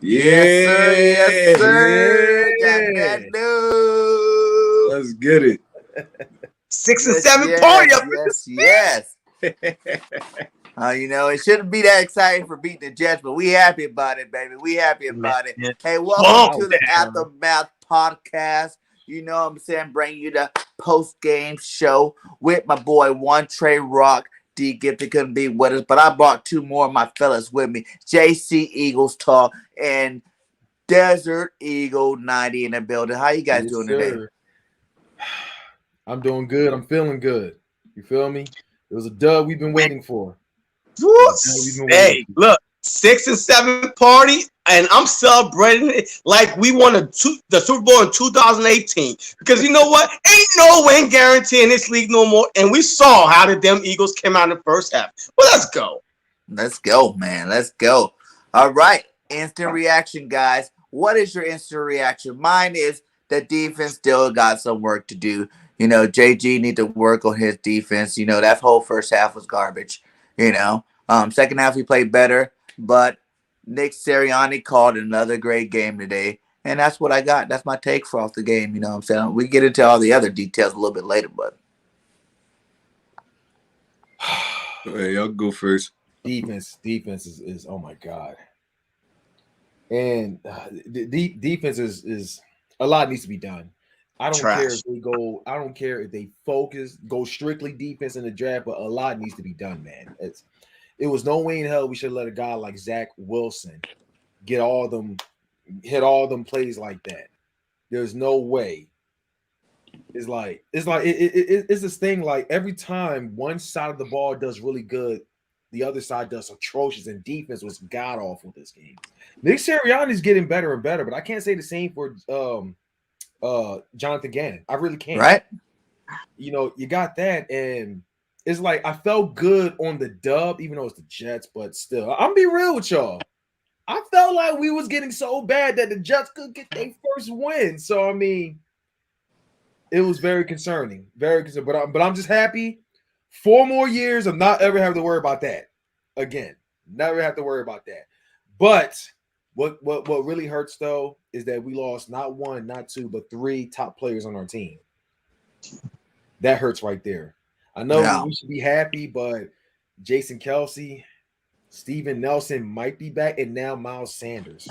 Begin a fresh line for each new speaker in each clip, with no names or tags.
Yes, sir. Yes, sir. Got
Yeah.
that news.
Let's get it.
6 and
Yes,
7
yes,
party up.
yes. You know, it shouldn't be that exciting for beating the Jets, but we happy about it, baby. We happy about it. Hey, welcome to the Aftermath podcast. You know what I'm saying? Bringing you the post-game show with my boy ONETREROC. DEEGIFTED couldn't be with us, but I brought two more of my fellas with me. JC Eagles Talk and Desert Eagle 90 in the building. How you guys doing today?
I'm doing good. I'm feeling good. You feel me? It was a dub we've been waiting for.
Hey, look, 6 and 7 party, and I'm celebrating it like we won the Super Bowl in 2018. Because you know what? Ain't no win guarantee in this league no more. And we saw how the damn Eagles came out in the first half. Well, let's go.
Let's go, man. Let's go. All right. Instant reaction, guys. What is your instant reaction? Mine is the defense still got some work to do. You know, JG need to work on his defense. You know, that whole first half was garbage. You know, second half he played better, but Nick Sirianni called another great game today, and that's what I got. That's my take for off the game. You know what I'm saying? We get into all the other details a little bit later, but
Hey, y'all go first.
Defense is oh my god, and the defense is a lot needs to be done. I don't care if they go. I don't care if they go strictly defense in the draft, but a lot needs to be done, man. It was no way in hell we should let a guy like Zach Wilson hit all them plays like that. There's no way. It's this thing like every time one side of the ball does really good, the other side does atrocious, and defense was god awful this game. Nick Sirianni's getting better and better, but I can't say the same for Jonathan Gannon. I really can't.
Right?
You know, you got that, and it's like I felt good on the dub, even though it's the Jets, but still, I'm be real with y'all. I felt like we was getting so bad that the Jets could get their first win. So I mean, it was very concerning, very concerning. But I'm just happy. 4 more years of not ever having to worry about that again. Never have to worry about that. But what really hurts though is that we lost not 1, not 2, but 3 top players on our team. That hurts right there. I know we should be happy, but Jason Kelce, Steven Nelson might be back, and now Miles Sanders.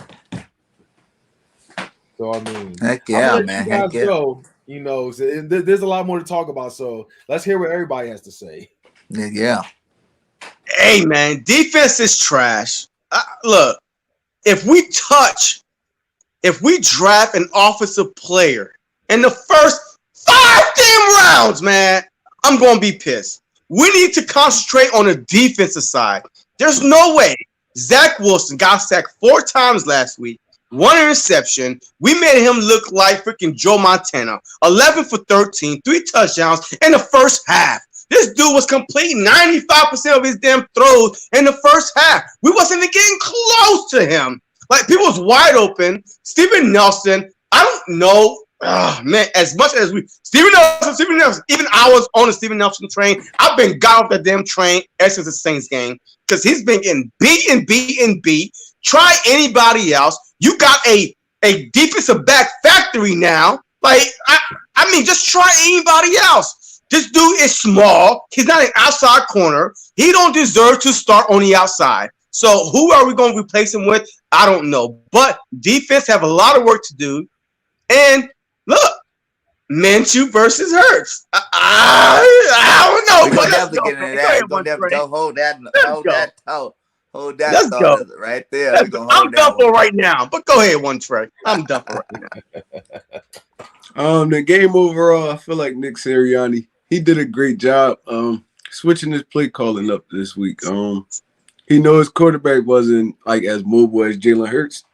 So I mean,
heck yeah, man.
Heck yeah. You know, there's a lot more to talk about. So let's hear what everybody has to say.
Yeah.
Hey, man, defense is trash. Look, if we draft an offensive player in the first 5 damn rounds, man, I'm going to be pissed. We need to concentrate on the defensive side. There's no way. Zach Wilson got sacked 4 times last week. 1 interception. We made him look like freaking Joe Montana. 11 for 13, 3 touchdowns in the first half. This dude was completing 95% of his damn throws in the first half. We wasn't even getting close to him. Like, people was wide open. Steven Nelson, I don't know. Oh, man, as much as Steven Nelson, even I was on the Steven Nelson train. I've been got off that damn train ever since the Saints game because he's been getting beat. Try anybody else. You got a defensive back factory now. Like, I mean, just try anybody else. This dude is small. He's not an outside corner. He don't deserve to start on the outside. So who are we going to replace him with? I don't know. But defense have a lot of work to do. And look, Minshew versus Hurts. I don't know.
We're going to have to get into that. We're going to have to hold that thought right there.
I'm done for right now. But go ahead, ONETREROC. I'm done for right now.
The game overall, I feel like Nick Sirianni, he did a great job switching his play calling up this week. He knows his quarterback wasn't like as mobile as Jalen Hurts.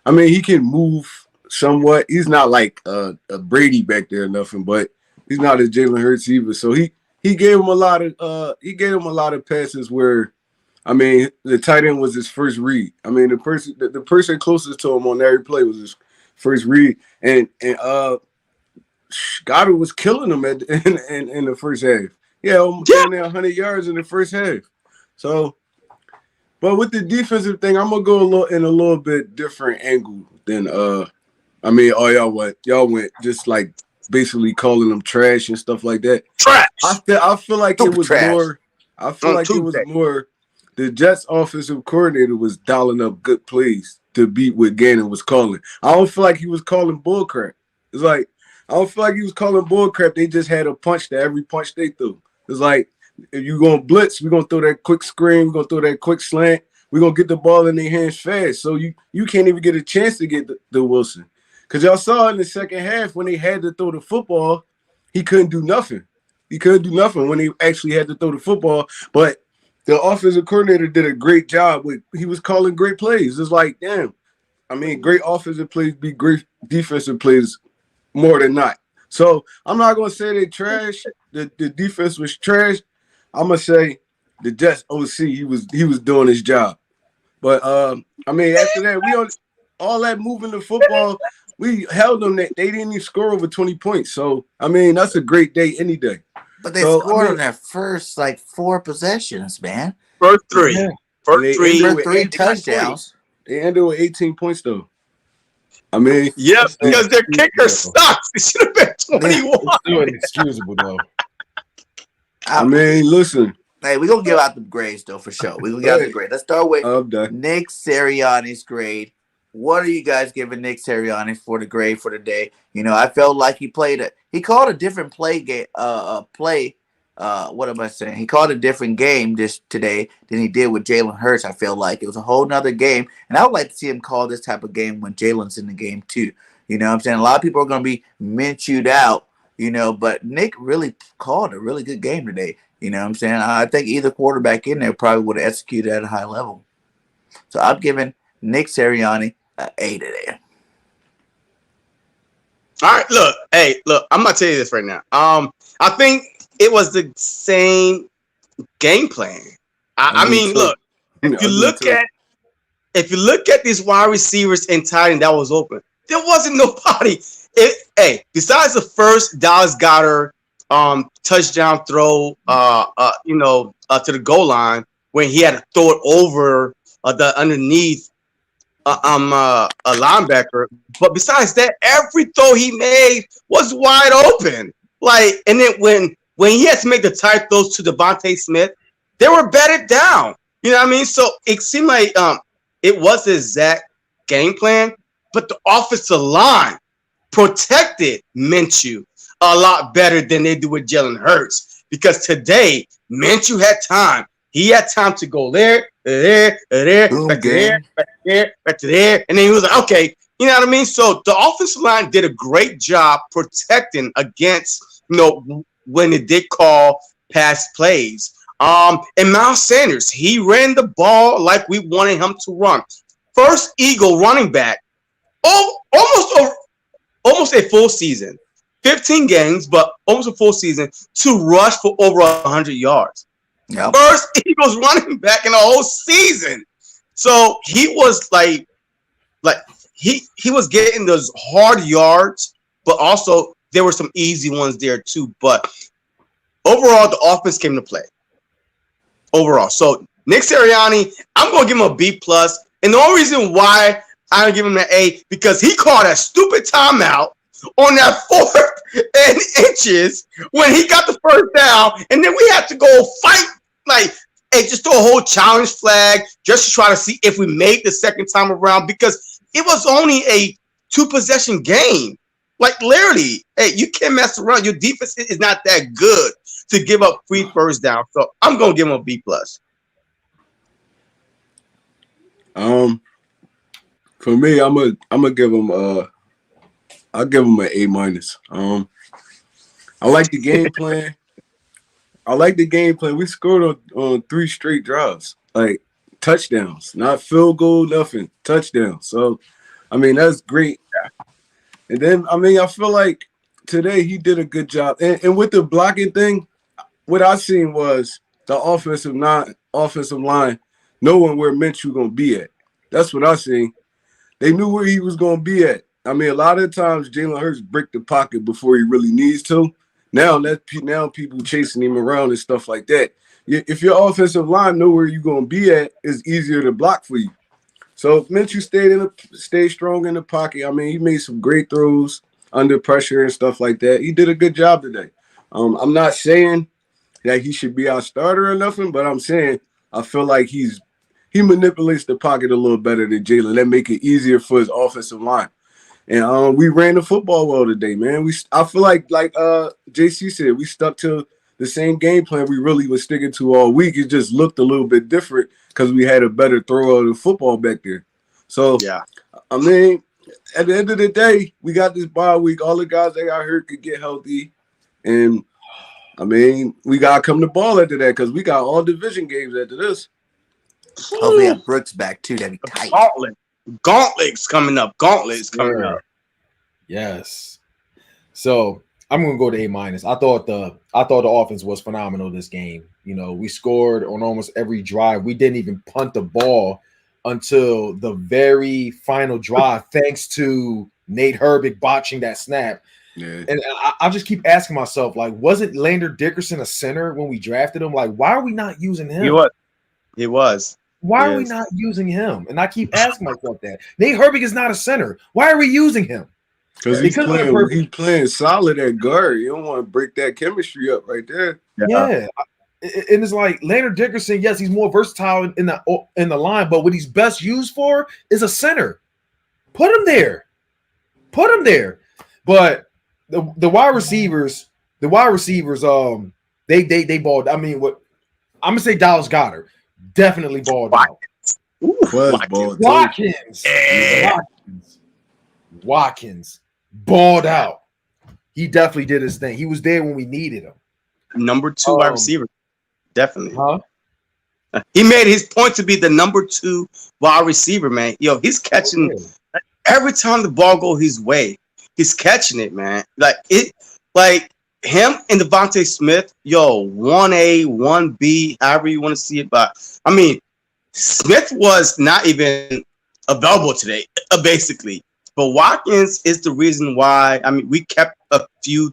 I mean, he can move somewhat. He's not like a Brady back there or nothing, but he's not as Jalen Hurts either. So he gave him a lot of passes where, I mean, the tight end was his first read. I mean, the person closest to him on every play was his first read, and Goddard was killing him in the first half. Yeah, almost 100 yards in the first half. So, But with the defensive thing, I'm gonna go a little bit different angle than I mean, all y'all went just like basically calling them trash and stuff like that.
Trash.
I feel like it was
trash.
more. I feel like it was more. The Jets offensive coordinator was dialing up good plays to beat what Gannon was calling. I don't feel like he was calling bullcrap. It's like I don't feel like he was calling bullcrap. They just had a punch to every punch they threw. It's like if you're gonna blitz, we're gonna throw that quick screen, we're gonna throw that quick slant, we're gonna get the ball in their hands fast. So you can't even get a chance to get the Wilson. Because y'all saw in the second half when they had to throw the football, he couldn't do nothing. He couldn't do nothing when he actually had to throw the football. But the offensive coordinator did a great job he was calling great plays. It's like, damn. I mean, great offensive plays beat great defensive plays more than not. So I'm not gonna say they trash. The defense was trash. I'm gonna say the Jets OC, he was doing his job. But I mean, after that, we on all that moving the football. We held them. They didn't even score over 20 points. So, I mean, that's a great day any day.
But they scored on their first, 4 possessions, man.
First 3.
Yeah.
First
3 touchdowns.
They ended with 18 points, though. I mean.
Yep, because their kicker sucks. It should have been 21.
It's still inexcusable, though.
I mean, listen.
Hey, we're going to give out the grades, though, for sure. We're going to give out the grade. Let's start with Nick Sirianni's grade. What are you guys giving Nick Sirianni for the grade for the day? You know, I felt like he called a different what am I saying? He called a different game today than he did with Jalen Hurts. I feel like it was a whole nother game. And I would like to see him call this type of game when Jalen's in the game too. You know what I'm saying? A lot of people are going to be Minshew'd out, you know, but Nick really called a really good game today. You know what I'm saying? I think either quarterback in there probably would have executed at a high level. So I'm giving Nick Sirianni an A today.
All right, look, I'm gonna tell you this right now. I think it was the same game plan. I mean, look, if you look at these wide receivers and tight end that was open, there wasn't nobody. Besides the first Dallas Goedert touchdown throw, to the goal line when he had to throw it over the underneath a linebacker. But besides that, every throw he made was wide open. And then when he had to make the tight throws to Devontae Smith, they were batted down. You know what I mean? So it seemed like it was the exact game plan, but the offensive line protected Minshew a lot better than they do with Jalen Hurts. Because today, Minshew had time. He had time to go there, back to there. And then he was like, okay, you know what I mean? So the offensive line did a great job protecting against, when it did call pass plays. And Miles Sanders, he ran the ball like we wanted him to run. First Eagle running back, almost a full season. 15 games, but almost a full season to rush for over 100 yards. Yep. First Eagles running back in the whole season. So he was he was getting those hard yards, but also there were some easy ones there too. But overall, the offense came to play. Overall. So Nick Sirianni, I'm gonna give him a B+. And the only reason why I don't give him an A, because he called a stupid timeout on that 4th and inches when he got the first down, and then we had to go fight, just throw a whole challenge flag just to try to see if we made the second time around, because it was only a 2-possession game. Literally, you can't mess around. Your defense is not that good to give up free first down. So I'm gonna give him a B+.
For me, I'm gonna give him I'll give him an A-. I like the game plan. We scored on 3 straight drives, touchdowns, not field goal, nothing, touchdowns. So, I mean, that's great. And then, I mean, I feel like today he did a good job. And with the blocking thing, what I seen was the offensive line knowing where Minshew going to be at. That's what I seen. They knew where he was going to be at. I mean, a lot of times Jalen Hurts break the pocket before he really needs to. Now people chasing him around and stuff like that. if your offensive line know where you're gonna be at, it's easier to block for you. So Minshew stayed strong in the pocket. I mean, he made some great throws under pressure and stuff like that. He did a good job today. I'm not saying that he should be our starter or nothing, but I'm saying I feel like he manipulates the pocket a little better than Jalen. That make it easier for his offensive line. And we ran the football well today, man. I feel like JC said, we stuck to the same game plan we really was sticking to all week. It just looked a little bit different because we had a better throw of the football back there. So, yeah, I mean, at the end of the day, we got this bye week. All the guys that got hurt could get healthy. And, I mean, we got to come to ball after that because we got all division games after this.
Oh, we have Brooks back, too. That'd be tight.
Gauntlets coming up. Up.
Yes. So, I'm gonna go to A-. I thought the offense was phenomenal this game. You know, we scored on almost every drive. We didn't even punt the ball until the very final drive, thanks to Nate Herbig botching that snap. Yeah. And I just keep asking myself, like, wasn't Lander Dickerson a center when we drafted him? Like, why are we not using him?
He was.
Why are we not using him? And I keep asking myself that. Nate Herbig is not a center. Why are we using him?
Because he's playing solid at guard. You don't want to break that chemistry up right there.
Yeah. And it's like Leonard Dickerson, yes, he's more versatile in the line, but what he's best used for is a center. Put him there. But the wide receivers, they balled. I mean, what I'm gonna say, Dallas Goedert definitely balled out. Watkins balled out. He definitely did his thing. He was there when we needed him.
Number 2 wide receiver. Definitely. He made his point to be the number 2 wide receiver, man. Yo, he's catching every time the ball goes his way. He's catching it, man. Like him and Devontae Smith, 1A, 1B, however you want to see it. But I mean, Smith was not even available today, basically. But Watkins is the reason why. I mean, we kept a few,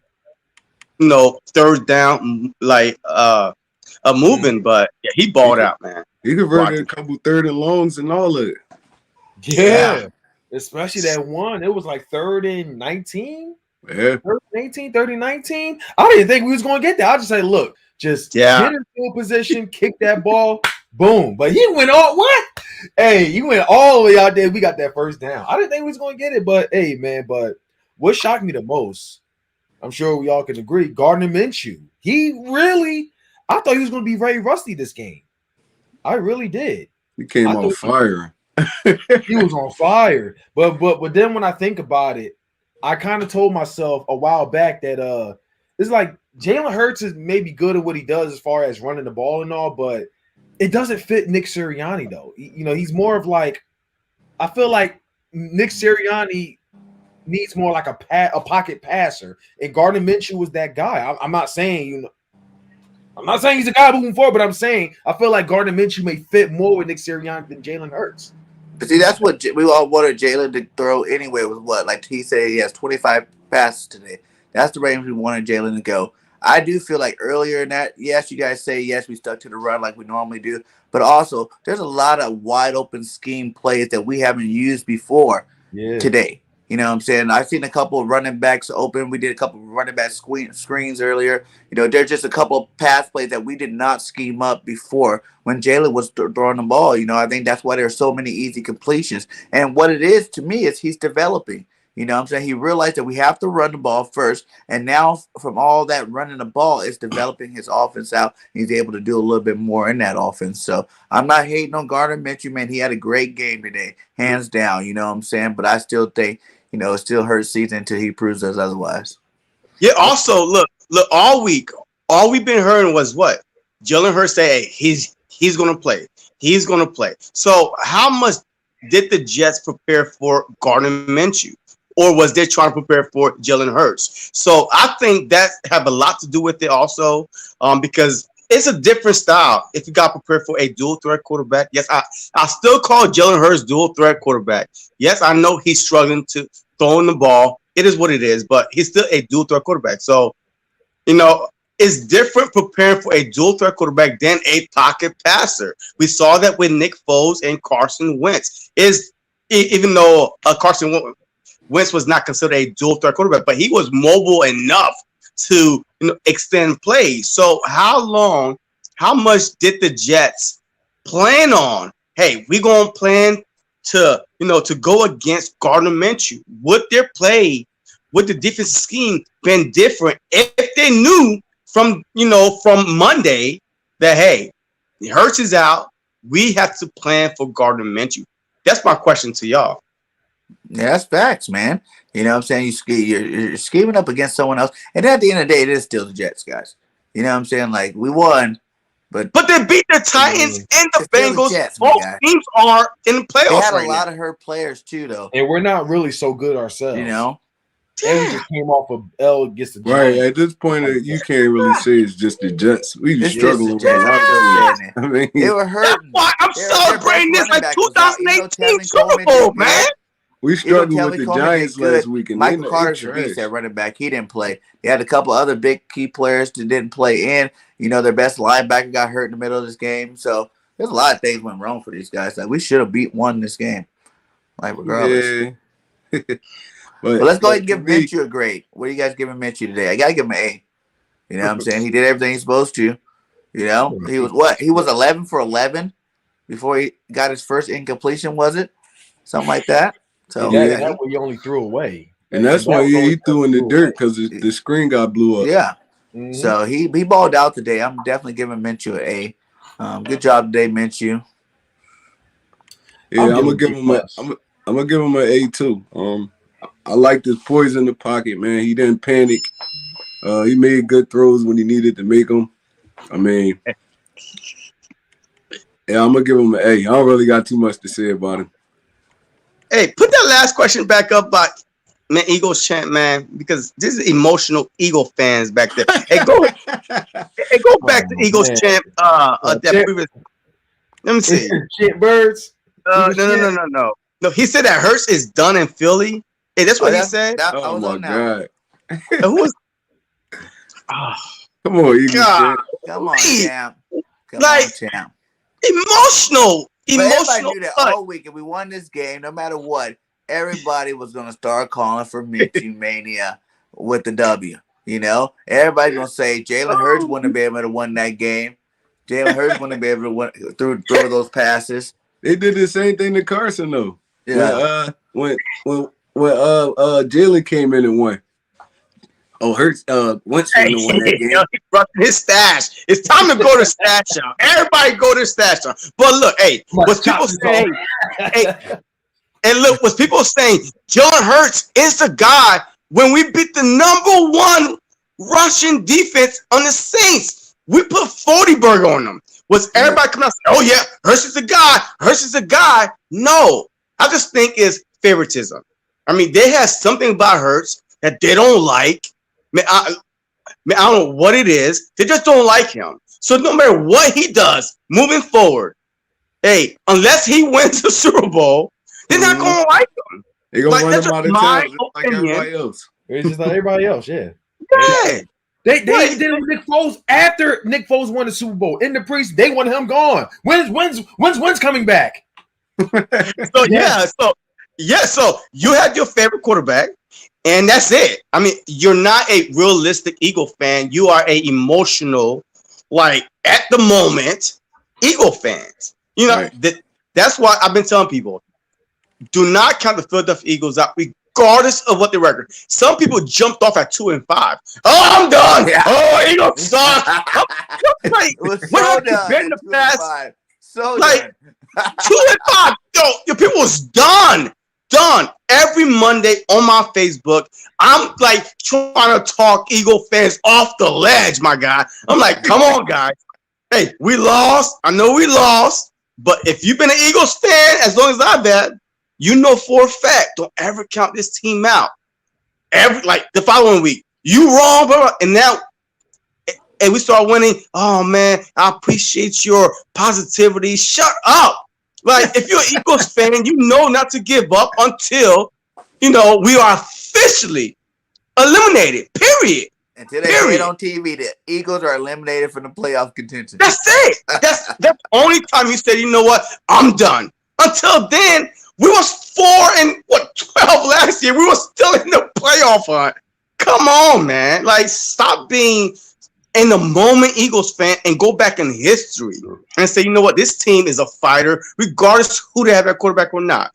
third down, moving, but he balled out, man.
He converted a couple third and longs and all of it.
Yeah. Especially that one. It was like 3rd and 19.
Yeah.
3rd and 18, 3rd and 19. I didn't think we was going to get that. I just say, look, just get in field position, kick that ball, boom. But he went all he went all the way out there. We got that first down. I didn't think we was going to get it, but hey, man, but what shocked me the most, I'm sure we all can agree, Gardner Minshew. I thought he was going to be very rusty this game. I really did.
He came on fire.
He was on fire. But then when I think about it, I kind of told myself a while back that it's like Jalen Hurts is maybe good at what he does as far as running the ball and all, but it doesn't fit Nick Sirianni though. He's more of like, I feel like Nick Sirianni needs more like a pocket passer, and Gardner Minshew was that guy. I'm not saying he's a guy moving forward, but I'm saying I feel like Gardner Minshew may fit more with Nick Sirianni than Jalen Hurts.
But see, that's what we all wanted Jalen to throw anyway. Was what, like he said, he has 25 passes today. That's the range we wanted Jalen to go. I do feel like earlier in that, yes, you guys say yes, we stuck to the run like we normally do, but also there's a lot of wide open scheme plays that we haven't used before today. You know what I'm saying? I've seen a couple of running backs open. We did a couple of running back screens earlier. There's just a couple of pass plays that we did not scheme up before when Jalen was throwing the ball. I think that's why there's so many easy completions. And what it is to me is he's developing. You know what I'm saying? He realized that we have to run the ball first. And now from all that running the ball, it's developing his offense out. He's able to do a little bit more in that offense. So I'm not hating on Gardner Minshew, man. He had a great game today, hands down. You know what I'm saying? But I still think, it still hurts season until he proves us otherwise.
Yeah, also, look, all week, all we've been hearing was what? Jalen Hurts say, hey, he's going to play. He's going to play. So how much did the Jets prepare for Gardner Minshew? Or was they trying to prepare for Jalen Hurts? So I think that have a lot to do with it also, because it's a different style. If you got prepared for a dual threat quarterback, yes, I still call Jalen Hurts dual threat quarterback. Yes, I know he's struggling to throwing the ball. It is what it is, but he's still a dual threat quarterback. So, is different preparing for a dual threat quarterback than a pocket passer. We saw that with Nick Foles and Carson Wentz. Even though Carson Wentz was not considered a dual threat quarterback, but he was mobile enough to extend plays. So how much did the Jets plan on? Hey, we're gonna plan to go against Gardner Minshew. Would their play, would the defensive scheme been different if they knew from Monday that, hey, Hurts is out, we have to plan for Gardner Minshew? That's my question to y'all.
Yeah, that's facts, man. You know what I'm saying? You're scheming up against someone else. And at the end of the day, it is still the Jets, guys. You know what I'm saying? Like, we won, but
they beat the Titans and the Bengals. Both teams are in the playoffs.
They had
a
lot of hurt players, too, though.
And we're not really so good ourselves.
You know?
And we just came off of L against the Jets.
Right, at this point, you can't really say it's just the Jets. We just struggling with
I mean, they were hurting.
That's why I'm celebrating this like 2018 Super Bowl, man.
We struggled with the Giants last week. And
Michael Carter's a beast at running back. He didn't play. They had a couple other big key players that didn't play in. You know, their best linebacker got hurt in the middle of this game. So there's a lot of things went wrong for these guys. Like, we should have won this game. Like, regardless.
Yeah.
But let's go ahead and give Minshew a grade. What are you guys giving Minshew today? I got to give him an A. You know what I'm saying? He did everything he's supposed to. You know? He was what? He was 11 for 11 before he got his first incompletion, was it? Something like that. So
that way he only threw away.
And that's why he threw in the dirt, because the screen got blew up.
Yeah. Mm-hmm. So he balled out today. I'm definitely giving Minshew an A. Good job today, Minshew.
Yeah, I'm gonna give him an A too. I like this poise in the pocket, man. He didn't panic. He made good throws when he needed to make them. I mean, yeah, I'm gonna give him an A. I don't really got too much to say about him.
Hey, put that last question back up, man. Eagles chant, man, because this is emotional Eagle fans back there. Hey, go back to Eagles chant. That previous. Let me see.
Shit, birds.
No. No, he said that Hurts is done in Philly. Hey, that's what he said.
Oh my God.
Who was?
Come on, Eagles chant.
Come on, champ. Champ.
Emotional.
But everybody knew that all week. If we won this game, no matter what, everybody was going to start calling for Minshew Mania with the W. You know, everybody's going to say Jalen Hurts wouldn't have been able to win that game. Jalen Hurts wouldn't have been able to throw those passes.
They did the same thing to Carson, though.
Yeah.
When Jalen came in and won. Oh, Hurts Wentz won that game.
He brought his stash. It's time to go to stash out. Everybody go to stash out. But look, hey, what's people saying? And look, what's people saying? Jalen Hurts is the guy when we beat the #1 rushing defense on the Saints. We put 40 burger on them. Was everybody coming out and saying, oh yeah, Hurts is the guy. Hurts is the guy. No, I just think it's favoritism. I mean, they have something about Hurts that they don't like. I don't know what it is. They just don't like him. So no matter what he does moving forward, hey, unless he wins the Super Bowl, they're not going to like him.
They're going to run him out of town like everybody else.
It's just like everybody else, yeah.
Yeah.
They did it with Nick Foles after Nick Foles won the Super Bowl. In the preseason, they want him gone. When's coming back? So you had your favorite quarterback. And that's it. I mean, you're not a realistic Eagle fan. You are a emotional, like at the moment, Eagle fans. You know, that's why I've been telling people, do not count the Philadelphia Eagles out, regardless of what the record. Some people jumped off at 2-5. Oh, I'm done. Yeah. Oh, Eagles suck. Like, when have you been the past?
So
like 2-5. Yo, your people was done. Every Monday on my Facebook, I'm like trying to talk Eagle fans off the ledge, my guy. I'm like, come on, guys. Hey, we lost. I know we lost. But if you've been an Eagles fan, as long as I've been, you know for a fact, don't ever count this team out. The following week, you wrong, bro. And now, and we start winning. Oh, man, I appreciate your positivity. Shut up. Like, if you're an Eagles fan, you know not to give up until, we are officially eliminated, period.
Until they say it on TV, the Eagles are eliminated from the playoff contention.
That's it. That's the only time you said, you know what, I'm done. Until then, we was 4-12 last year. We were still in the playoff hunt. Come on, man. Like, stop being in the moment Eagles fan and go back in history and say, you know what, this team is a fighter, regardless who they have at quarterback or not.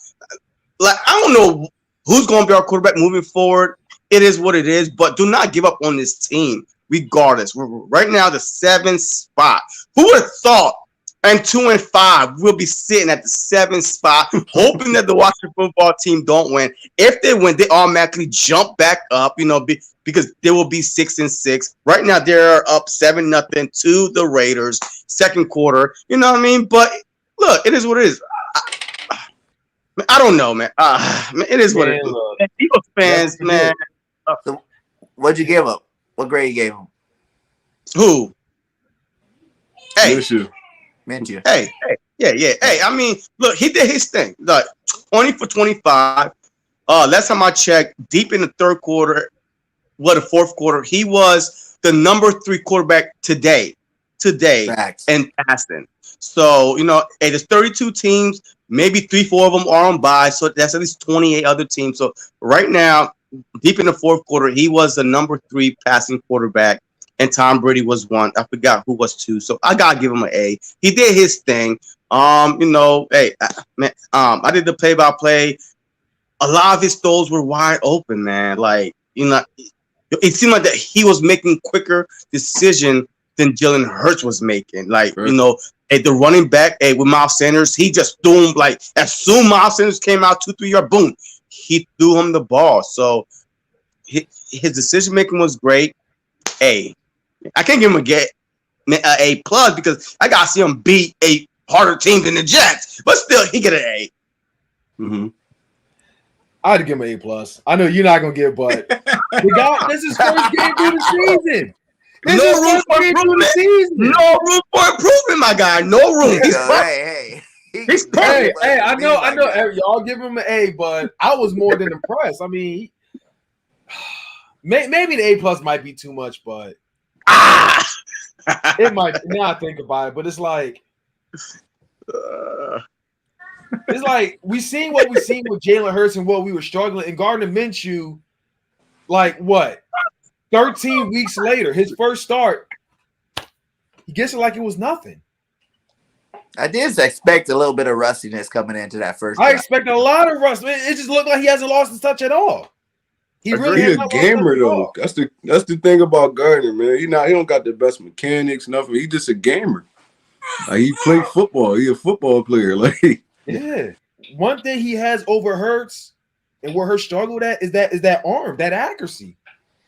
Like, I don't know who's going to be our quarterback moving forward. It is what it is, but do not give up on this team, regardless. We're right now the 7th spot. Who would have thought? And 2-5, we'll be sitting at the 7th spot, hoping that the Washington football team don't win. If they win, they automatically jump back up, you know, because they will be 6-6. Right now, they're up 7-0 to the Raiders, second quarter. You know what I mean? But look, it is what it is. I don't know, man. It is what it is. And Eagles fans, man.
So what'd you give him? What grade you gave him?
Who? Hey.
Minshew.
Hey. Hey, I mean, look, he did his thing. Like 20 for 25. Last time I checked, deep in the third quarter, the fourth quarter, he was the number 3 quarterback today, and passing. So, you know, hey, there's 32 teams, maybe 3-4 of them are on bye, so that's at least 28 other teams. So right now, deep in the fourth quarter, he was the number 3 passing quarterback, and Tom Brady was 1. I forgot who was 2, so I gotta give him an A. He did his thing. You know, hey, man, I did the play-by-play. A lot of his throws were wide open, man. Like, you know, it seemed like that he was making quicker decision than Jalen Hurts was making. Like, you know, hey, the running back, hey, with Miles Sanders, he just threw him, like, as soon Miles Sanders came out 2-3 yard, boom, he threw him the ball. So his decision making was great. A, I can't give him A plus because I gotta see him beat a harder team than the Jets, but still, he get an A.
Mm-hmm.
I'd give him an A plus. I know you're not gonna give, but the guy, this is first game through the season.
No room for improvement, my guy. No room. He's
hey.
He's perfect.
Hey, I know. Y'all give him an A, but I was more than impressed. I mean, maybe the A plus might be too much, but it might. Now I think about it, but it's like we seen what we seen with Jalen Hurts and what we were struggling. And Gardner Minshew, like what? 13 weeks later, his first start, he gets it like it was nothing.
I did expect a little bit of rustiness coming into that first.
I expected a lot of rust. It just looked like he hasn't lost his touch at all. He really
he's a gamer though. That's the thing about Gardner, man. He don't got the best mechanics, nothing. He's just a gamer. Like, he played football. He's a football player. Like,
yeah. One thing he has over Hurts and where Hurts struggled at is that arm, that accuracy.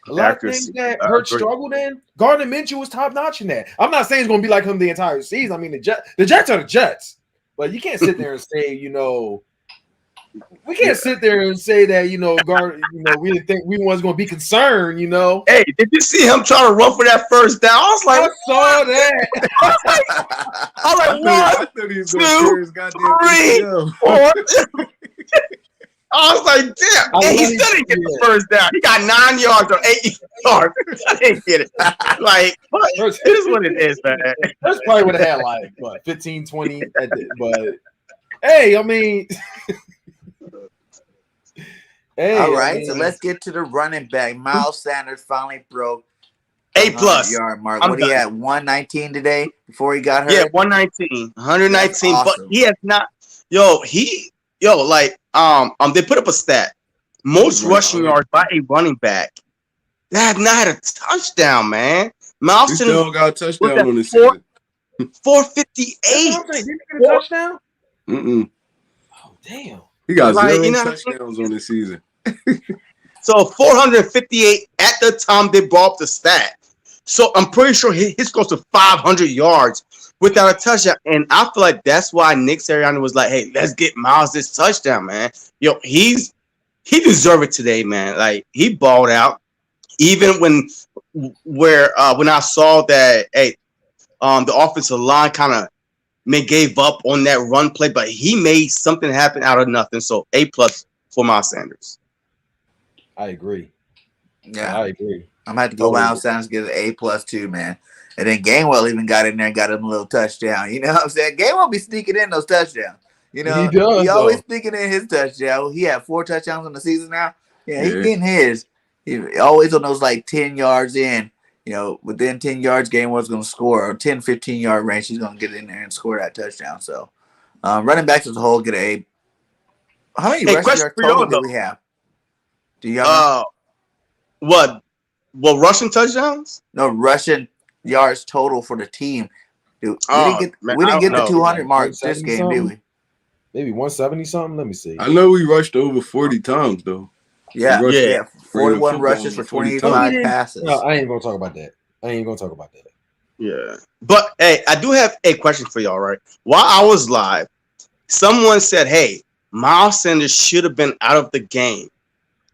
A lot of things that Hurts struggled in, Gardner Minshew was top notch in that. I'm not saying it's going to be like him the entire season. I mean, the Jets are the Jets, but you can't sit there and say, you know, we can't sit there and say that, you know, Gardner, you know, we didn't think we was going to be concerned, you know.
Hey, did you see him trying to run for that first down? I was like,
I saw that.
I was like, 1, 2, 3, 4. I was like, damn. And he still didn't get the first down. He got 9 yards or 8 yards. I didn't get it. Like, it is what it is, man.
That's probably would have had like, what, 15, 20. But, hey, I mean.
All right, so let's get to the running back. Miles Sanders finally broke
A plus
yard mark. What he had 119 today before he got hurt?
Yeah, 119. Awesome. But he has not. They put up a stat. Most rushing yards by a running back. They have not had a touchdown, man. Miles Sanders
still got a touchdown on the season.
458.
Didn't he get a touchdown?
Mm-mm.
Oh, damn.
He got 0 touchdowns on the season.
So 458 at the time they brought up the stat. So I'm pretty sure he's close to 500 yards without a touchdown. And I feel like that's why Nick Sirianni was like, hey, let's get Miles this touchdown, man. Yo, he deserved it today, man. Like, he balled out. Even when I saw that, hey, the offensive line kind of gave up on that run play, but he made something happen out of nothing. So A plus for Miles Sanders.
I agree.
Yeah,
I agree.
I'm gonna have to go Miles Sanders get an A+ too, man. And then Gainwell even got in there and got him a little touchdown. You know what I'm saying? Gainwell be sneaking in those touchdowns. You know,
he does.
He always sneaking in his touchdown. He had 4 touchdowns in the season now. Yeah, he's getting his. He always on those like 10 yards in. You know, within 10 yards, Gainwell's going to score, or 10, 15-yard range, he's going to get in there and score that touchdown. So, running backs as a whole get a. How many rushing yards total do we have? Do you have
what rushing touchdowns?
No, rushing yards total for the team. Dude, we didn't get the 200 mark this game, did we?
Maybe 170 something. Let me see.
I know we rushed over 40 times though.
Yeah. 41 rushes for 25 passes.
No, I ain't gonna talk about that.
Yeah, but hey, I do have a question for y'all. Right, while I was live, someone said, "Hey, Miles Sanders should have been out of the game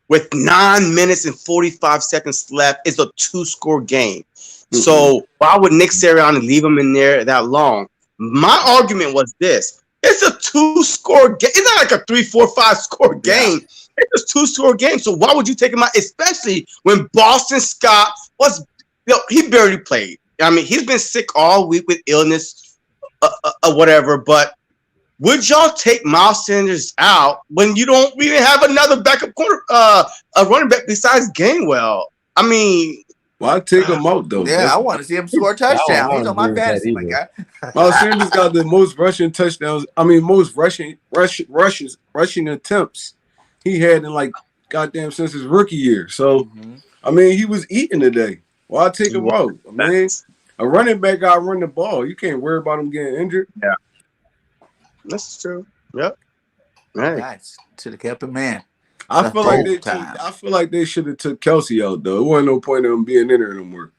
with 9 minutes and 45 seconds left. It's a 2-score game. So why would Nick Sirianni leave him in there that long?" My argument was this: it's a 2-score game. It's not like a 3, 4, 5 score game. It's a 2-score game. So why would you take him out? Especially when Boston Scott was, he barely played. I mean, he's been sick all week with illness, whatever. But would y'all take Miles Sanders out when you don't even have another backup corner, a running back besides Gainwell? I mean,
why take him out though?
Yeah, I want to see him score a touchdown. He's on my fantasy, my guy.
Miles Sanders got the most rushing touchdowns. I mean, most rushing attempts he had in like goddamn since his rookie year. So, I mean, he was eating today. Why take him out? I mean, a running back got to run the ball. You can't worry about him getting injured.
Yeah, that's true. Yep. Right.
Nice. Should have kept him, man.
I feel like they should have took Kelsey out though. It wasn't no point in him being in there no more.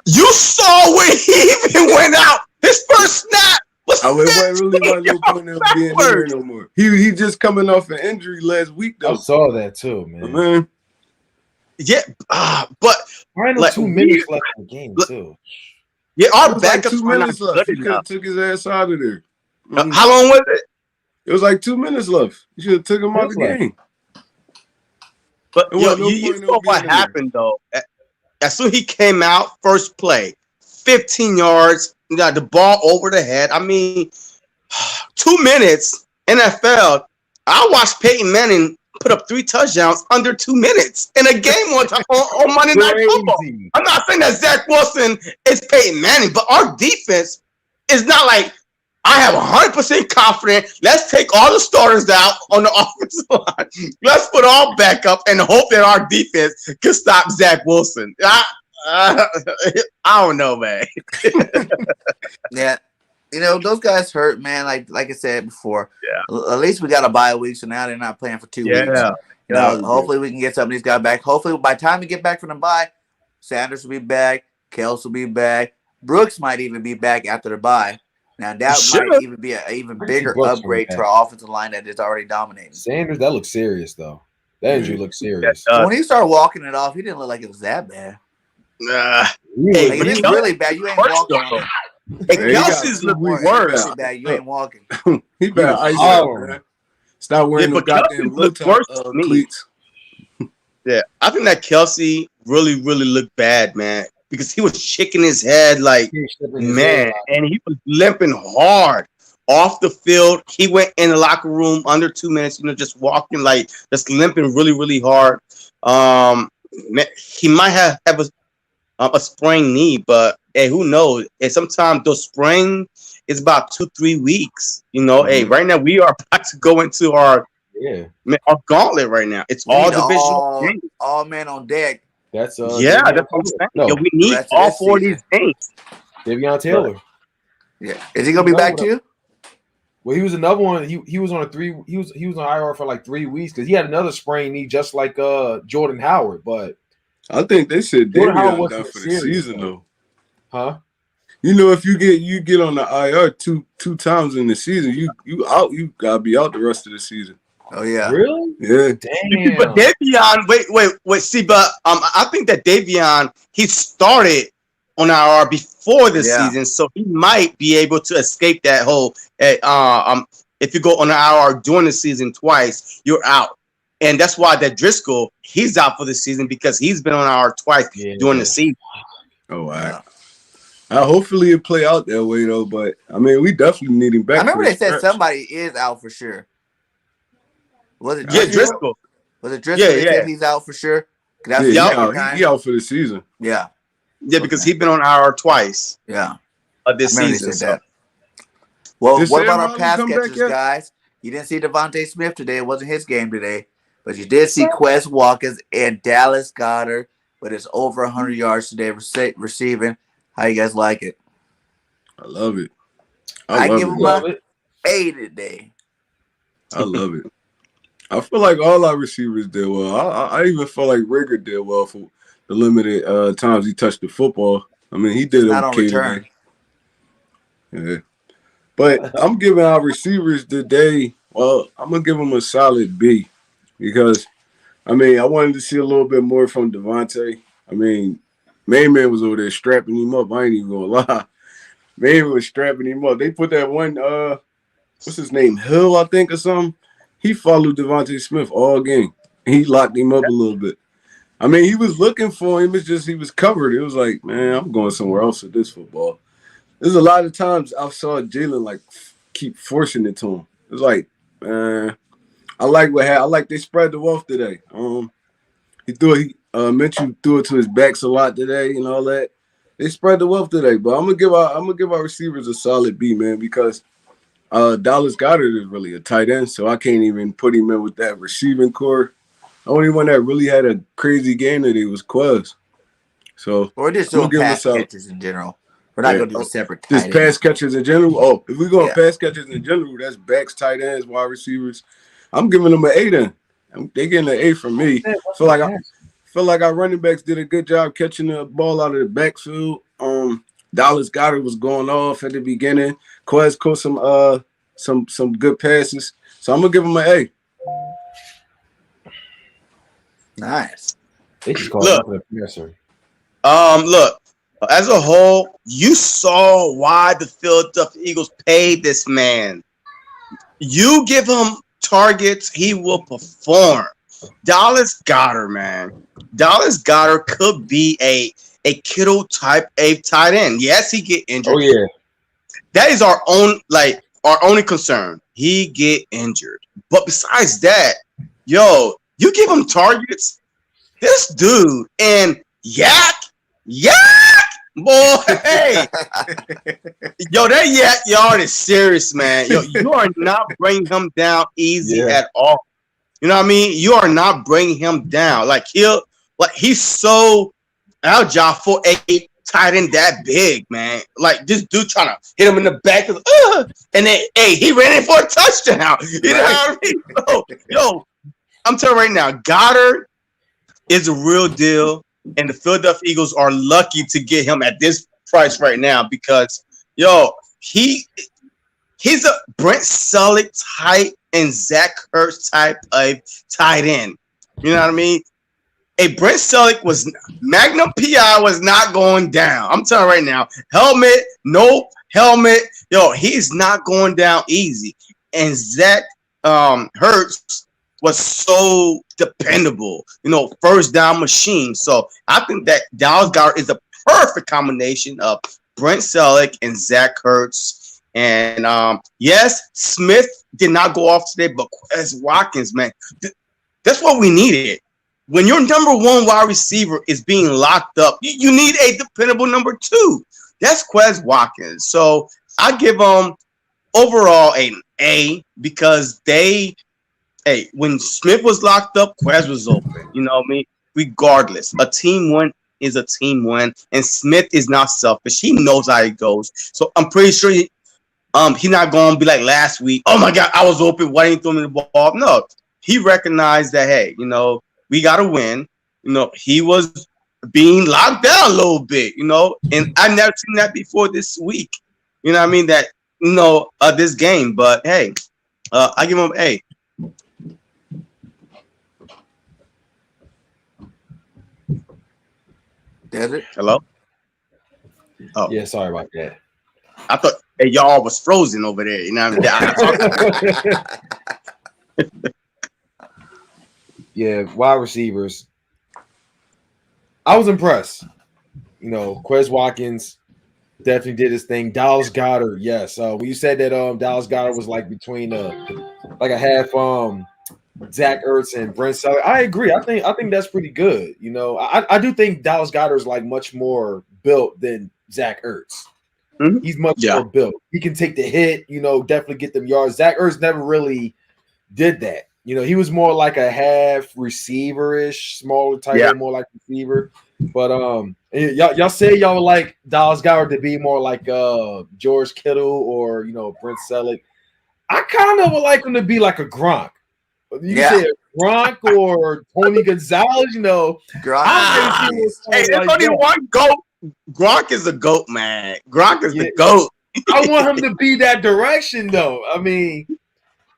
You saw when he even went out. His first snap was.
I really wasn't no point in him being in there no more. He just coming off an injury last week though.
I saw that too, man.
Yeah, but
like 2 minutes left in the game too.
Yeah, our backups
like 2 minutes left. He could have took his ass out of there.
How long was it?
It was like 2 minutes left. You should have took him out of the game.
But you saw what happened though. As soon as he came out, first play, 15 yards, got the ball over the head. I mean, 2 minutes, NFL. I watched Peyton Manning put up 3 touchdowns under 2 minutes in a game on Monday Night Football. I'm not saying that Zach Wilson is Peyton Manning, but our defense is not like, I have 100% confidence. Let's take all the starters out on the offensive line. Let's put all back up and hope that our defense can stop Zach Wilson. I don't know, man.
Yeah. You know, those guys hurt, man. Like I said before. Yeah. At least we got a bye week, so now they're not playing for 2 weeks. Yeah. Hopefully we can get some of these guys back. Hopefully by the time we get back from the bye, Sanders will be back. Kels will be back. Brooks might even be back after the bye. Now that might even be an even bigger upgrade to our offensive line that is already dominating.
Sanders, that looks serious though. That injury looks serious.
When he started walking it off, he didn't look like it was that bad.
Hey,
but it's really bad. You ain't walking.
Hey, Kelsey's look worse.
Bad. You ain't walking.
He better ice out, man. Stop wearing the goddamn cleats.
Yeah, I think that Kelsey really looked bad, man. Because he was shaking his head like, man, and he was limping hard off the field. He went in the locker room under 2 minutes, just walking like, just limping really hard. He might have a sprained knee, but hey, who knows? And sometimes those sprain is about 2-3 weeks. Hey, right now we are about to go into our gauntlet right now. It's all divisional games.
All men on deck.
That's
that's what I'm saying. No, we need all 4 of these games.
Davion Taylor.
Yeah, is he gonna be back too?
Well, he was another one. He was on a 3. He was on IR for like 3 weeks because he had another sprained knee, just like Jordan Howard. But
I think they said Davion done for the season though.
Huh?
If you get on the IR two times in the season, you out. You gotta be out the rest of the season.
Oh yeah,
really?
Yeah.
Damn. But Davion, wait. See, but I think that Davion he started on IR before the season, so he might be able to escape that whole. If you go on IR during the season twice, you're out. And that's why that Driscoll, he's out for the season because he's been on IR twice during the season.
Oh, wow. Hopefully it play out that way though, but I mean we definitely need him back.
I remember they said somebody is out for sure. Was it Driscoll?
Driscoll?
Was it Driscoll? They said he's out for sure.
He out for the season.
Yeah, because he's been on IR twice.
Yeah,
this season.
So. Well, what about our pass catchers, guys? You didn't see Devontae Smith today. It wasn't his game today, but you did see Quez Watkins and Dallas Goedert, but it's over 100 yards today receiving. How you guys like it?
I love it.
I give him an A today.
I love it. I feel like all our receivers did well. I even feel like Rigger did well for the limited times he touched the football. I mean, he did okay today. Yeah. But I'm giving our receivers today, well, I'm going to give them a solid B because, I mean, I wanted to see a little bit more from Devontae. I mean, Main Man was over there strapping him up. I ain't even gonna lie. Man was strapping him up. They put that one, what's his name, Hill, I think, or something. He followed Devontae Smith all game. He locked him up a little bit. I mean, he was looking for him. It's just he was covered. It was like, man, I'm going somewhere else with this football. There's a lot of times I saw Jalen like keep forcing it to him. It's like, man, I like they spread the wealth today. Mitchell threw it to his backs a lot today and all that. They spread the wealth today, but I'm gonna give our receivers a solid B, man, because Dallas Goedert is really a tight end, so I can't even put him in with that receiving core. The only one that really had a crazy game today was Quez. So
we're just doing pass catches in general. We're not gonna do a separate tight
just pass catchers in general. Oh, if we go on pass catchers in general, that's backs, tight ends, wide receivers. I'm giving them an A then. They getting an A from me. Feel like our running backs did a good job catching the ball out of the backfield. Dallas Goedert was going off at the beginning. Quez caught some good passes. So I'm gonna give him an A.
Nice.
Look, as a whole, you saw why the Philadelphia Eagles paid this man. You give him targets, he will perform. Dallas Goedert, man. Dallas Goedert could be a Kittle type A tight end. Yes, he get injured.
Oh yeah,
that is our only concern. He get injured, but besides that, you give him targets. This dude and yak, boy, hey, that yak yard is serious, man. You are not bringing him down easy at all. You know what I mean? You are not bringing him down. He's so agile for a tight end that big, man. Like this dude trying to hit him in the back, and then he ran in for a touchdown. You know what I mean? I'm telling you right now, Goddard is a real deal, and the Philadelphia Eagles are lucky to get him at this price right now because he's a Brent Selleck type and Zach Ertz type of tight end. You know what I mean? A Brent Selleck Magnum PI was not going down. I'm telling you right now, helmet. He's not going down easy. And Zach Ertz was so dependable, first down machine. So I think that Dallas Goedert is a perfect combination of Brent Selleck and Zach Ertz. And yes, Smith did not go off today, but Quez Watkins, man, that's what we needed. When your number one wide receiver is being locked up, you need a dependable number two. That's Quez Watkins. So I give them overall an A because when Smith was locked up, Quez was open. You know what I mean? Regardless, a team win is a team win, and Smith is not selfish. He knows how it goes. So I'm pretty sure he's not going to be like last week. Oh my God, I was open. Why didn't you throw me the ball? No, he recognized that. Hey, we got to win. He was being locked down a little bit. And I've never seen that before this week. You know what I mean? That this game. But hey, I give him an A.
Desert.
Hello. Oh
yeah. Sorry about that.
I thought y'all was frozen over there. You know what I mean?
Yeah, wide receivers. I was impressed. You know, Quez Watkins definitely did his thing. Dallas Goedert, yes. When you said that Dallas Goedert was like between like a half Zach Ertz and Brent Selleck, I agree. I think that's pretty good. You know, I do think Dallas Goedert is like much more built than Zach Ertz.
Mhm.
He's much more built. He can take the hit, you know, definitely get them yards. Zach Ertz never really did that. You know, he was more like a half receiver-ish, smaller type, more like receiver. But y'all say y'all would like Dallas Goedert to be more like George Kittle or, you know, Brent Selleck. I kind of would like him to be like a Gronk. You say a Gronk or Tony Gonzalez, you know.
Gronk.
Hey, there's only one GOAT. Gronk is a GOAT, man. Gronk is the GOAT.
I want him to be that direction, though. I mean,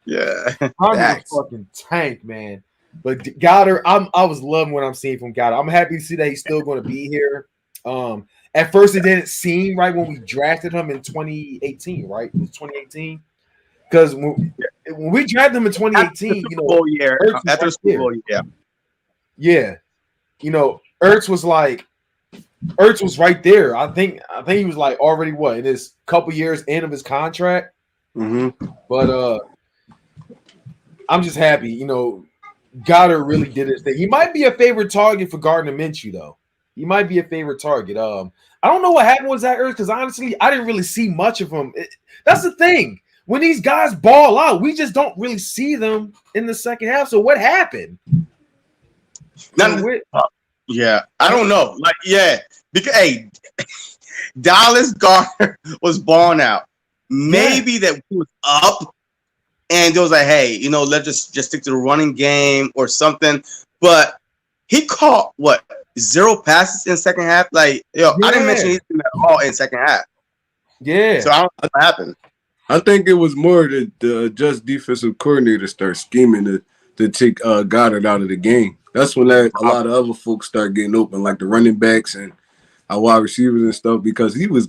I'm a fucking tank, man. But Goddard, I was loving what I'm seeing from Goddard. I'm happy to see that he's still going to be here. At first, it didn't seem right when we drafted him in 2018, right? It was 2018. Because when we drafted him in 2018, you know,
after the Super Bowl,
yeah, you know, Ertz was right there. I think he was like already in his couple years end of his contract. But I'm just happy, you know, Goddard really did his thing. He might be a favorite target for Gardner Minshew, though. He might be a favorite target. I don't know what happened with Zach Ertz because honestly, I didn't really see much of him. That's the thing. When these guys ball out, we just don't really see them in the second half. So what happened?
I don't know. Because Dallas Goedert was balling out. Maybe that he was up, and it was like, hey, you know, let's just stick to the running game or something. But he caught 0 passes in second half. Like, I didn't mention anything at all in second half.
Yeah.
So I don't know what happened.
I think it was more the just defensive coordinator start scheming to take Goddard out of the game. That's when a lot of other folks start getting open, like the running backs and our wide receivers and stuff, because he was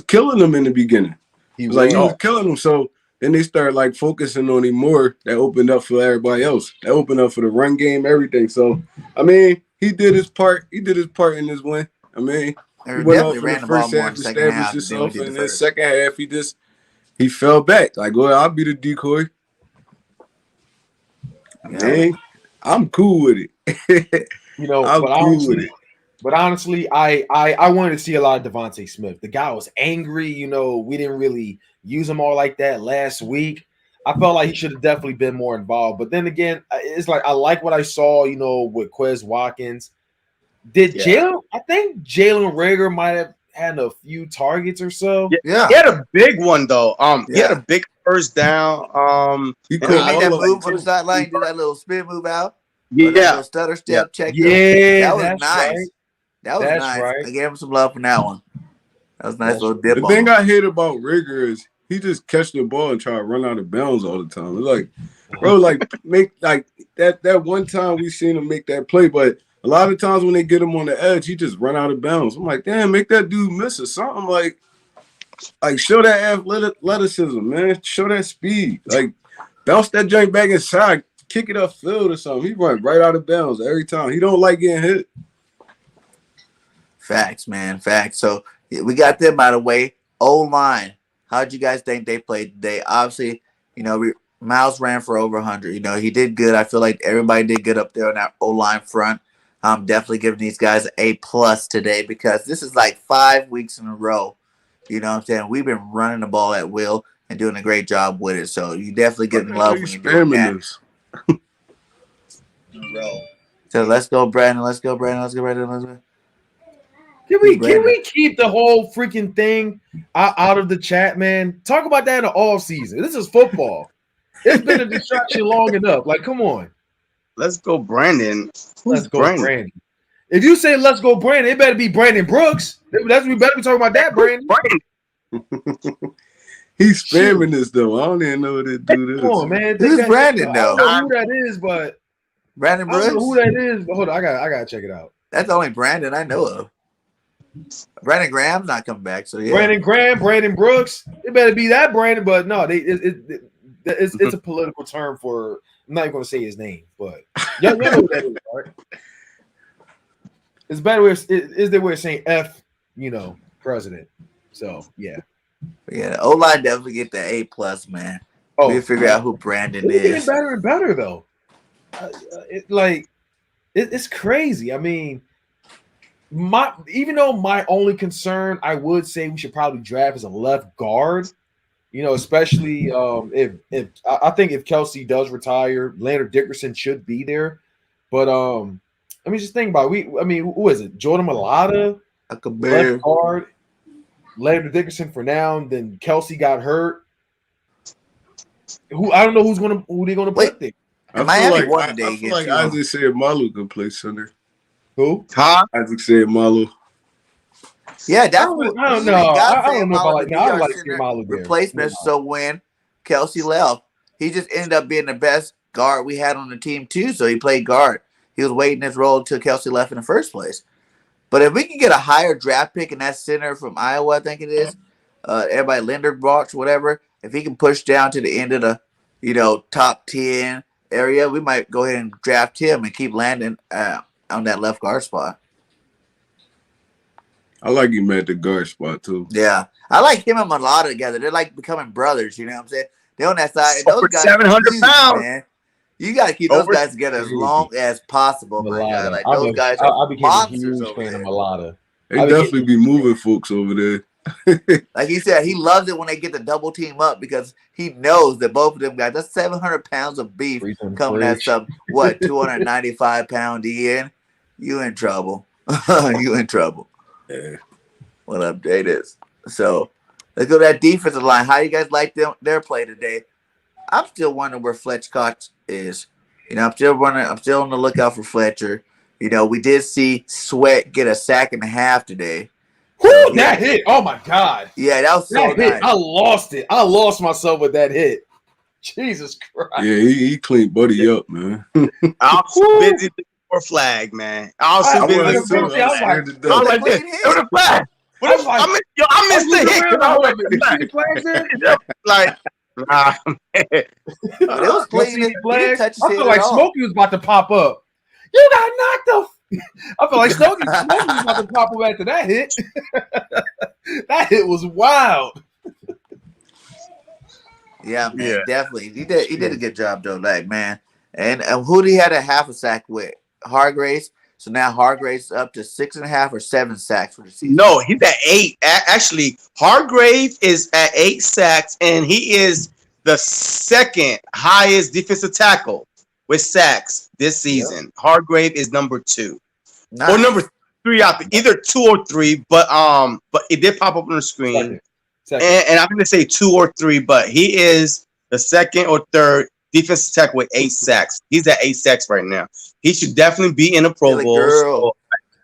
killing them in the beginning. He was killing them. So then they started like focusing on him more. That opened up for everybody else. That opened up for the run game, everything. So I mean, he did his part. He did his part in this win. I mean, he went off in the first half, established himself, and then second half he fell back. Like, well, I'll be the decoy. Man, I'm cool with it.
You know, but honestly, I wanted to see a lot of Devontae Smith. The guy was angry. You know, we didn't really use him all like that last week. I felt like he should have definitely been more involved. But then again, it's like I like what I saw, you know, with Quez Watkins. I think Jalen Reagor might have had a few targets or so.
Yeah. He had a big one though. He had a big first down.
He made that move on the sideline, do that little spin move out.
Yeah.
Little stutter step check.
Yeah,
that was nice.
Right.
That was nice. Right. I gave him some love for that one. That was a nice little dip.
The thing I hate about Reagor is he just catch the ball and try to run out of bounds all the time. It's like, bro, like make like that one time we seen him make that play, but a lot of times when they get him on the edge, he just run out of bounds. I'm like, damn, make that dude miss or something. Like show that athleticism, man. Show that speed. Like bounce that joint back inside, kick it upfield or something. He run right out of bounds every time. He don't like getting hit.
Facts, man. Facts. So we got them out of the way. O-line. How'd you guys think they played today? Obviously, you know, Miles ran for over 100. You know, he did good. I feel like everybody did good up there on that O-line front. I'm definitely giving these guys an A+ today because this is like 5 weeks in a row. You know what I'm saying? We've been running the ball at will and doing a great job with it. So you definitely getting love when you're doing that. So let's go, Brandon. Let's go, Brandon.
Can we keep the whole freaking thing out of the chat, man? Talk about that in the off season. This is football. It's been a distraction long enough. Like, come on.
Let's go, Brandon.
Let's go, Brandon. If you say let's go, Brandon, it better be Brandon Brooks. We better be talking about that, Brandon.
He's spamming this though. I don't even know what to do this.
Come on, man.
Who's Brandon though?
I don't know who that is, but
Brandon Brooks.
I don't know who that is, but hold on, I gotta check it out.
That's the only Brandon I know of. Brandon Graham's not coming back, so yeah.
Brandon Graham, Brandon Brooks. It better be that Brandon, but no, it's a political term for I'm not even going to say his name, but y'all know what that is, right? It's better. Is there way of saying F? President. So yeah.
Yeah, O-line definitely get the A+, man.
Oh,
We figure out who Brandon
it's getting
is.
better and better though. It's crazy. I mean, even though my only concern, I would say we should probably draft as a left guard. Especially if I think if Kelsey does retire, Landon Dickerson should be there. But I mean, just think about it. Who is it? Jordan Mailata, left guard. Landon Dickerson for now. And then Kelsey got hurt. I don't know who they're gonna put there.
I feel like Isaac said Malu could play center.
Who?
Huh?
Isaac said Malu.
Yeah, that's
I don't know. I don't know about I like Malu there.
Replacement. So when Kelsey left, he just ended up being the best guard we had on the team too. So he played guard. He was waiting his role until Kelsey left in the first place. But if we can get a higher draft pick in that center from Iowa, I think it is, everybody Linderbaugh, whatever. If he can push down to the end of the, top 10 area, we might go ahead and draft him and keep landing on that left guard spot.
I like him at the guard spot too.
Yeah, I like him and Mailata together. They're like becoming brothers. You know what I'm saying? They're on that side. And those guys
700 pounds,
man. You got to keep those guys together as long as possible, my guy. Like those guys
I became a
huge
fan of Mailata.
They definitely be moving folks over there.
Like he said, he loves it when they get the double team up because he knows that both of them guys, that's 700 pounds of beef coming at some 295-pound Ian. You in trouble. You in trouble.
Yeah.
What update is? So let's go to that defensive line. How you guys like their play today? I'm still wondering where Fletch Cox is. I'm still on the lookout for Fletcher. We did see Sweat get a sack and a half today.
Woo, that hit! Oh my god!
Yeah, that was so nice.
I lost it. I lost myself with that hit. Jesus Christ!
Yeah, he cleaned Buddy up, man.
I was too busy looking for a flag, man. I was too busy looking for a flag. I was like, "There's a flag." I missed the hit. Like, man.
It was clean.
I feel like Smokey was about to pop up. You got knocked off. I feel like Smokey was about to pop up after that hit. That hit was wild.
Yeah, man, definitely. He did a good job though, like man. And who did he had a half a sack with? Hargraves. So now Hargraves up to 6.5 or 7 sacks for the season.
No, he's at 8. Actually, Hargrave is at 8 sacks, and he is the second highest defensive tackle with sacks this season. Yep. Hargrave is number 2. Nice. Or number 3 out there, either 2 or 3, but it did pop up on the screen. Second. And I'm gonna say 2 or 3, but he is the second or third defensive tackle with 8 sacks. He's at 8 sacks right now. He should definitely be in the Pro Bowl. So,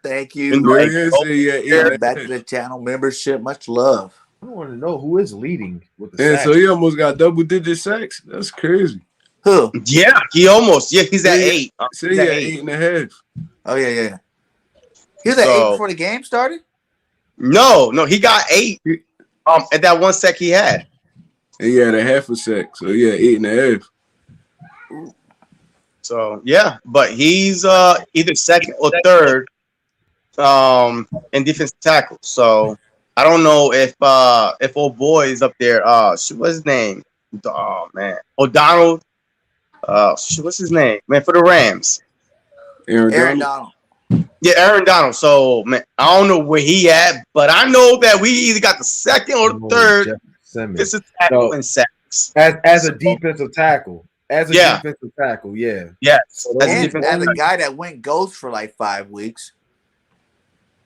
thank you. Back to the channel membership. Much love.
I want to know who is leading with the sacks.
So he almost got double-digit sacks. That's crazy.
Who?
Yeah, he almost. Yeah, he's at 8.
So he at 8.5.
Oh yeah. He was at 8 before the game started.
No, he got 8. At that 1 sack he had.
And he had a half a sack, so he had 8.5.
So yeah, but he's either second or third in defensive tackle. So I don't know if old boy is up there. What's his name? Oh man, O'Donnell. What's his name? Man, for the Rams.
Aaron Donald.
Yeah, Aaron Donald. So man, I don't know where he at, but I know that we either got the second or the third defensive tackle in sacks.
As a defensive tackle. As a defensive tackle, yeah.
So
as a guy that went ghost for like 5 weeks.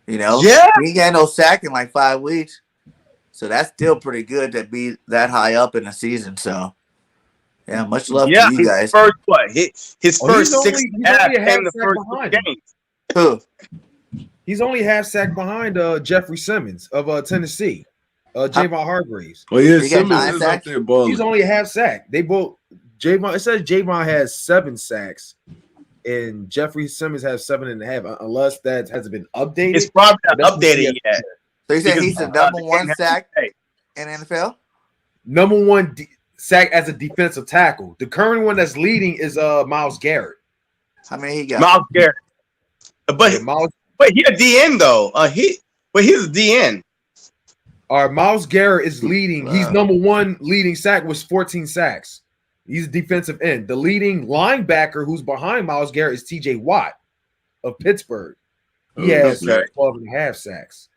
He got no sack in like 5 weeks. So that's still pretty good to be that high up in the season. So yeah, much love to you guys.
His first 6 came the first game.
Who?
He's only half sack behind Jeffrey Simmons of Tennessee. Javon Hargraves.
Oh yeah, Simmons is up there balling.
He's only a half sack. They both Javon. It says Javon has 7 sacks, and Jeffrey Simmons has 7.5. Unless that hasn't been updated.
It's probably not updated yet.
So you saying he's the number 1 sack in NFL?
Number 1 sack as a defensive tackle. The current one that's leading is Myles Garrett.
How many he got?
Myles Garrett. But he a DN though. He's a DN.
All right, Myles Garrett is leading. Wow. He's number one leading sack with 14 sacks. He's a defensive end. The leading linebacker who's behind Myles Garrett is TJ Watt of Pittsburgh. He has 12 and a half sacks.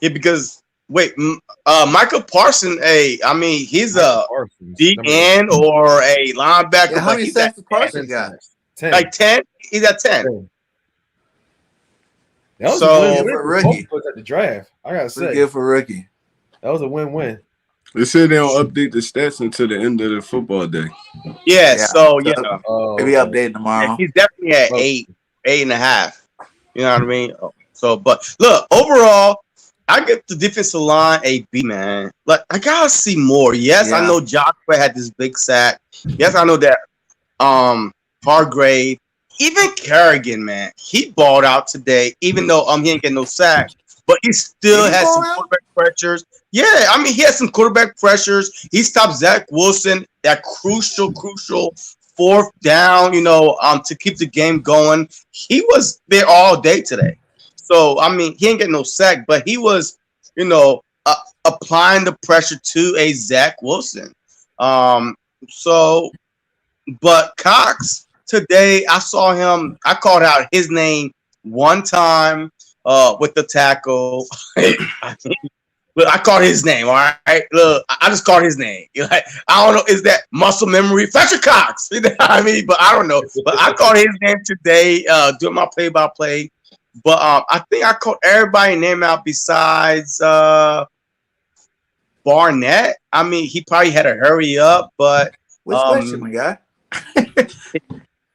Yeah, because Michael Parsons, he's a DN or a linebacker.
Yeah, how many sacks does Parsons got?
10. Like 10? He's at 10.
That was a win-win for rookie at the draft. I gotta say,
good for rookie.
That was a win-win.
They said they don't update the stats until the end of the football day.
Yeah. So
maybe update tomorrow.
Yeah, he's definitely at 8.5. You know what I mean? So, but look, overall, I give the defensive line a B, man. Like, I gotta see more. Yes, I know Joshua had this big sack. Yes, I know that Hargrave, even Kerrigan, man, he balled out today, even though he ain't getting no sack, but he still has some quarterback pressures. Yeah, I mean, he has some quarterback pressures. He stopped Zach Wilson, that crucial fourth down, to keep the game going. He was there all day today. So, I mean, he ain't getting no sack, but he was, applying the pressure to a Zach Wilson. But Cox, today, I saw him, I called out his name one time with the tackle. Look, I called his name, all right? Look, I just called his name. I don't know, is that muscle memory? Fletcher Cox. You know what I mean? But I don't know. But I called his name today doing my play-by-play. But I think I called everybody's name out besides Barnett. I mean, he probably had to hurry up, but...
Which question, my guy?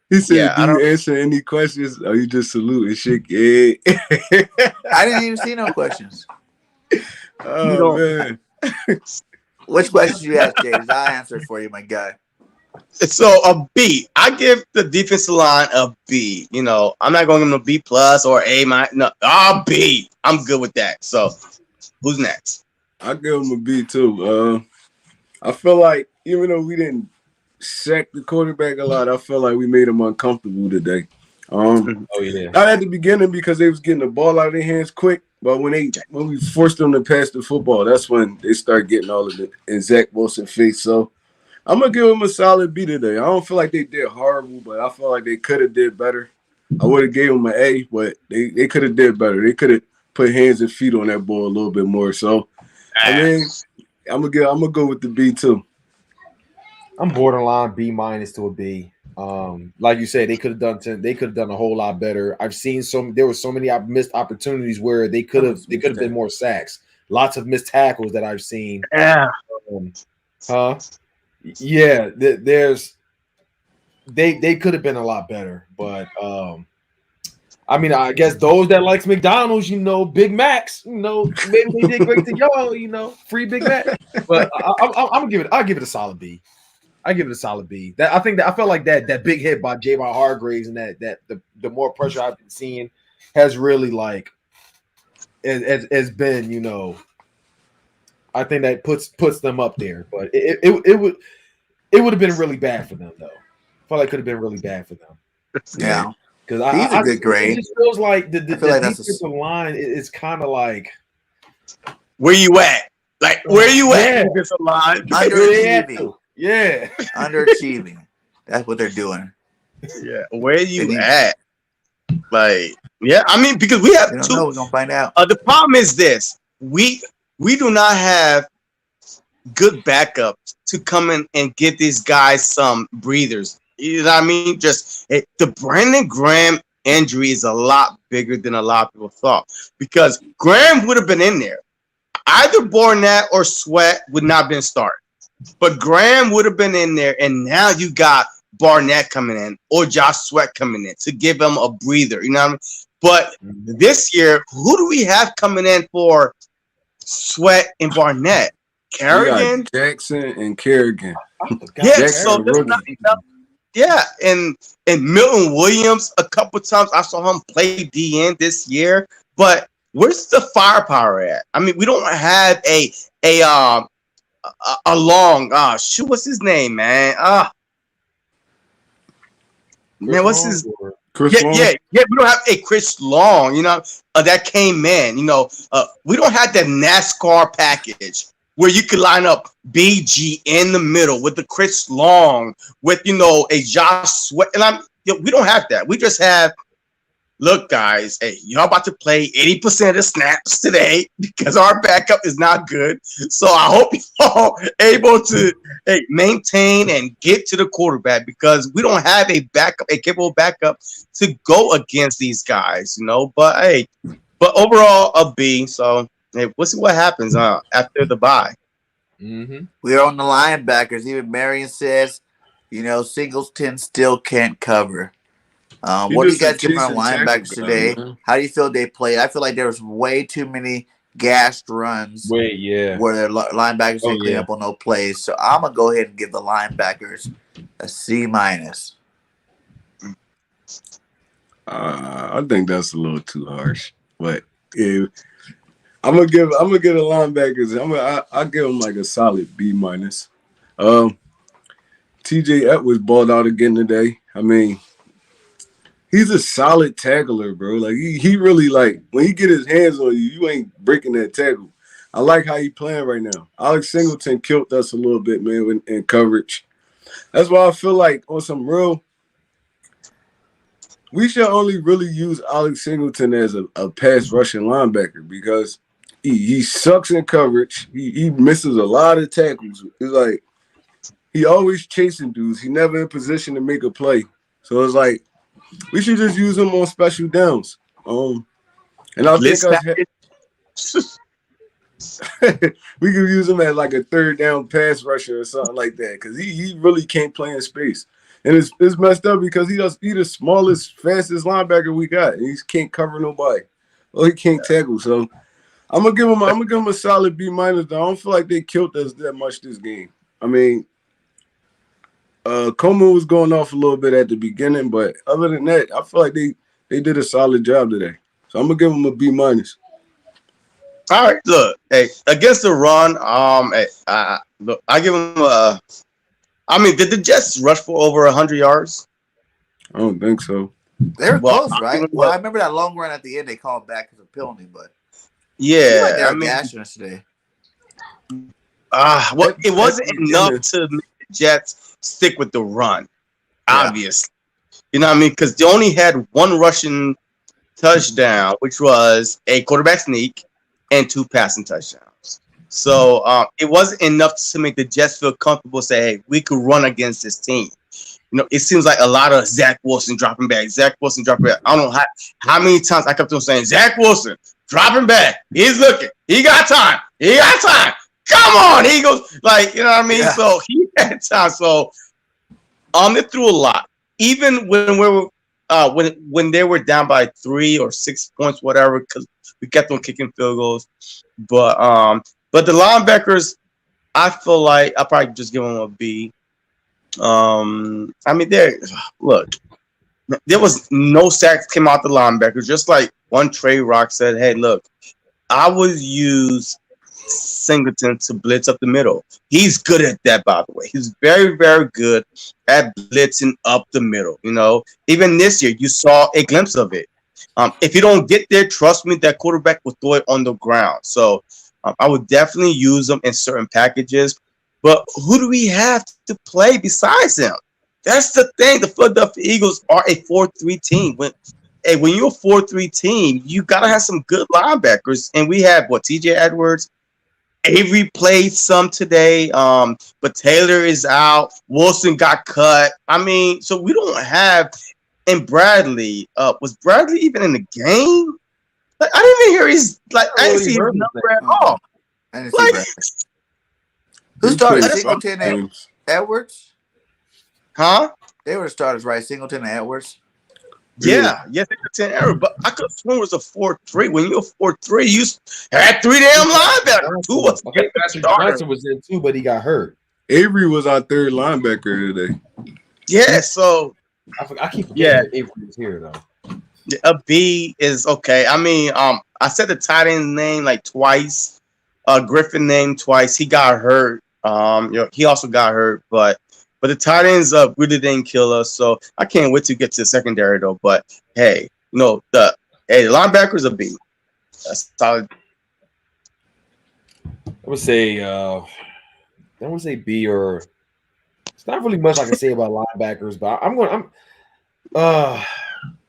He said, do you answer any questions or you just salute and shake your head?
I didn't even see no questions.
Oh, man.
Which questions you ask, James? I'll answer it for you, my guy.
So a B. I give the defensive line a B. I'm not going to give them a B plus or A minus. No, B. I'm good with that. So who's next?
I give them a B too. I feel like even though we didn't sack the quarterback a lot, I felt like we made him uncomfortable today. Not at the beginning because they was getting the ball out of their hands quick, but when we forced them to pass the football, that's when they start getting all of it in Zach Wilson's face. So I'm gonna give them a solid B today. I don't feel like they did horrible, but I feel like they could have did better. I would have gave them an A, but they could have did better. They could have put hands and feet on that ball a little bit more. So I mean, I'm gonna go with the B too.
I'm borderline B minus to a B. Like you said, they could have done 10. They could have done a whole lot better. I've seen there were so many missed opportunities where they could have been more sacks. Lots of missed tackles that I've seen.
Yeah.
Yeah. They could have been a lot better, but I mean, I guess those that likes McDonald's, Big Macs, maybe they did great to y'all, free Big Mac. But I'll give it a solid B. I give it a solid B. I felt like that big hit by Javon Hargraves and that the more pressure I've been seeing has really has been, I think that puts them up there. But it would have been really bad for them though. I felt like it could have been really bad for them.
Yeah.
Because
he's a good grade.
It just feels like the defensive line is kind of like,
where you at? Like, where you at? Defensive line.
Underachieving.
Yeah.
Underachieving. That's what they're doing.
Yeah. Where you at? Like, yeah, I mean, because we have two.
We're gonna find out.
The problem is this: we do not have good backups to come in and give these guys some breathers. You know what I mean? The Brandon Graham injury is a lot bigger than a lot of people thought, because Graham would have been in there. Either Barnett or Sweat would not have been starting, but Graham would have been in there, and now you got Barnett coming in or Josh Sweat coming in to give him a breather. You know what I mean? But this year, who do we have coming in for Sweat and Barnett? Kerrigan,
Jackson, and Kerrigan.
Yeah, so there's not enough. Yeah, and Milton Williams, a couple times I saw him play DN this year, but where's the firepower at? I mean, we don't have a along. Shoot, what's his name, man? Man, what's his?
Chris Long?
Yeah. We don't have a Chris Long, that came in. We don't have that NASCAR package where you could line up BG in the middle with the Chris Long, with a Josh Sweat, and we don't have that. We just have. Look, guys, hey, y'all about to play 80% of the snaps today because our backup is not good. So I hope y'all able to maintain and get to the quarterback because we don't have a capable backup to go against these guys, But overall, a B. So we'll see what happens after the bye.
Mm-hmm.
We're on the linebackers. Even Marion says, Singleton still can't cover. What do you guys give on linebackers today? How do you feel they played? I feel like there was way too many gashed runs.
Where their
linebackers didn't clean up on no plays. So I'm gonna go ahead and give the linebackers a C-.
I think that's a little too harsh, but yeah, I'm gonna give the linebackers. I'll give them like a solid B-. TJ Edwards balled out again today. I mean. He's a solid tackler, bro. Like he really when he get his hands on you, you ain't breaking that tackle. I like how he playing right now. Alex Singleton killed us a little bit, man, in coverage. That's why I feel like on some real, we should only really use Alex Singleton as a pass rushing linebacker because he sucks in coverage. He misses a lot of tackles. It's like he always chasing dudes. He never in position to make a play. So it's like. We should just use him on special downs. And I think we could use him as like a third down pass rusher or something like that because he really can't play in space. And it's messed up because he the smallest, fastest linebacker we got. And he can't cover nobody. Or he can't tackle. So I'm gonna give him a solid B-. Though. I don't feel like they killed us that much this game. I mean, Coleman was going off a little bit at the beginning, but other than that, I feel like they did a solid job today. So I'm gonna give them a B-.
All right, look, against the run, look, I give them did the Jets rush for over 100 yards?
I don't think so.
They were close, right? Well, I remember that long run at the end they called back as a penalty, but
yeah,
gashing us today.
It wasn't enough to make the Jets stick with the run, obviously. You know what I mean? Because they only had one rushing touchdown, which was a quarterback sneak and 2 passing touchdowns. So it wasn't enough to make the Jets feel comfortable, say, hey, we could run against this team. It seems like a lot of Zach Wilson dropping back. I don't know how many times I kept on saying, Zach Wilson, dropping back. He's looking. He got time. Come on, Eagles. You know what I mean? Yeah. So he had time. So they threw a lot. Even when we were when they were down by 3 or 6 points, whatever, because we kept on kicking field goals. But the linebackers, I feel like I'll probably just give them a B. There was no sacks came out the linebackers, just like ONETREROC said, hey, look, I would use Singleton to blitz up the middle. He's good at that, by the way. He's very, very good at blitzing up the middle. Even this year, you saw a glimpse of it. If you don't get there, trust me, that quarterback will throw it on the ground. So I would definitely use them in certain packages. But who do we have to play besides him? That's the thing. The Philadelphia Eagles are a 4-3 team. When you're a 4-3 team, you gotta have some good linebackers. And we have TJ Edwards. Avery played some today, but Taylor is out. Wilson got cut. So we don't have. And Bradley, was Bradley even in the game? I didn't even hear I didn't see his number at all.
I didn't see Bradley. Who started? Singleton and Edwards?
Huh?
They were the starters, right? Singleton and Edwards.
Yeah, Singleton and Edwards. But I could have sworn it was a 4-3. When you're 4-3, you had 3 damn linebackers.
Johnson was in too, but he got hurt.
Avery was our 3rd linebacker today.
Yeah, so
I keep forgetting that Avery was here though.
A B is okay. I said the tight end name twice. Griffin name twice. He got hurt. He also got hurt, but the tight ends really didn't kill us. So I can't wait to get to the secondary though. But hey, the linebackers are B. That's solid.
I would say B, or it's not really much I can say about linebackers, but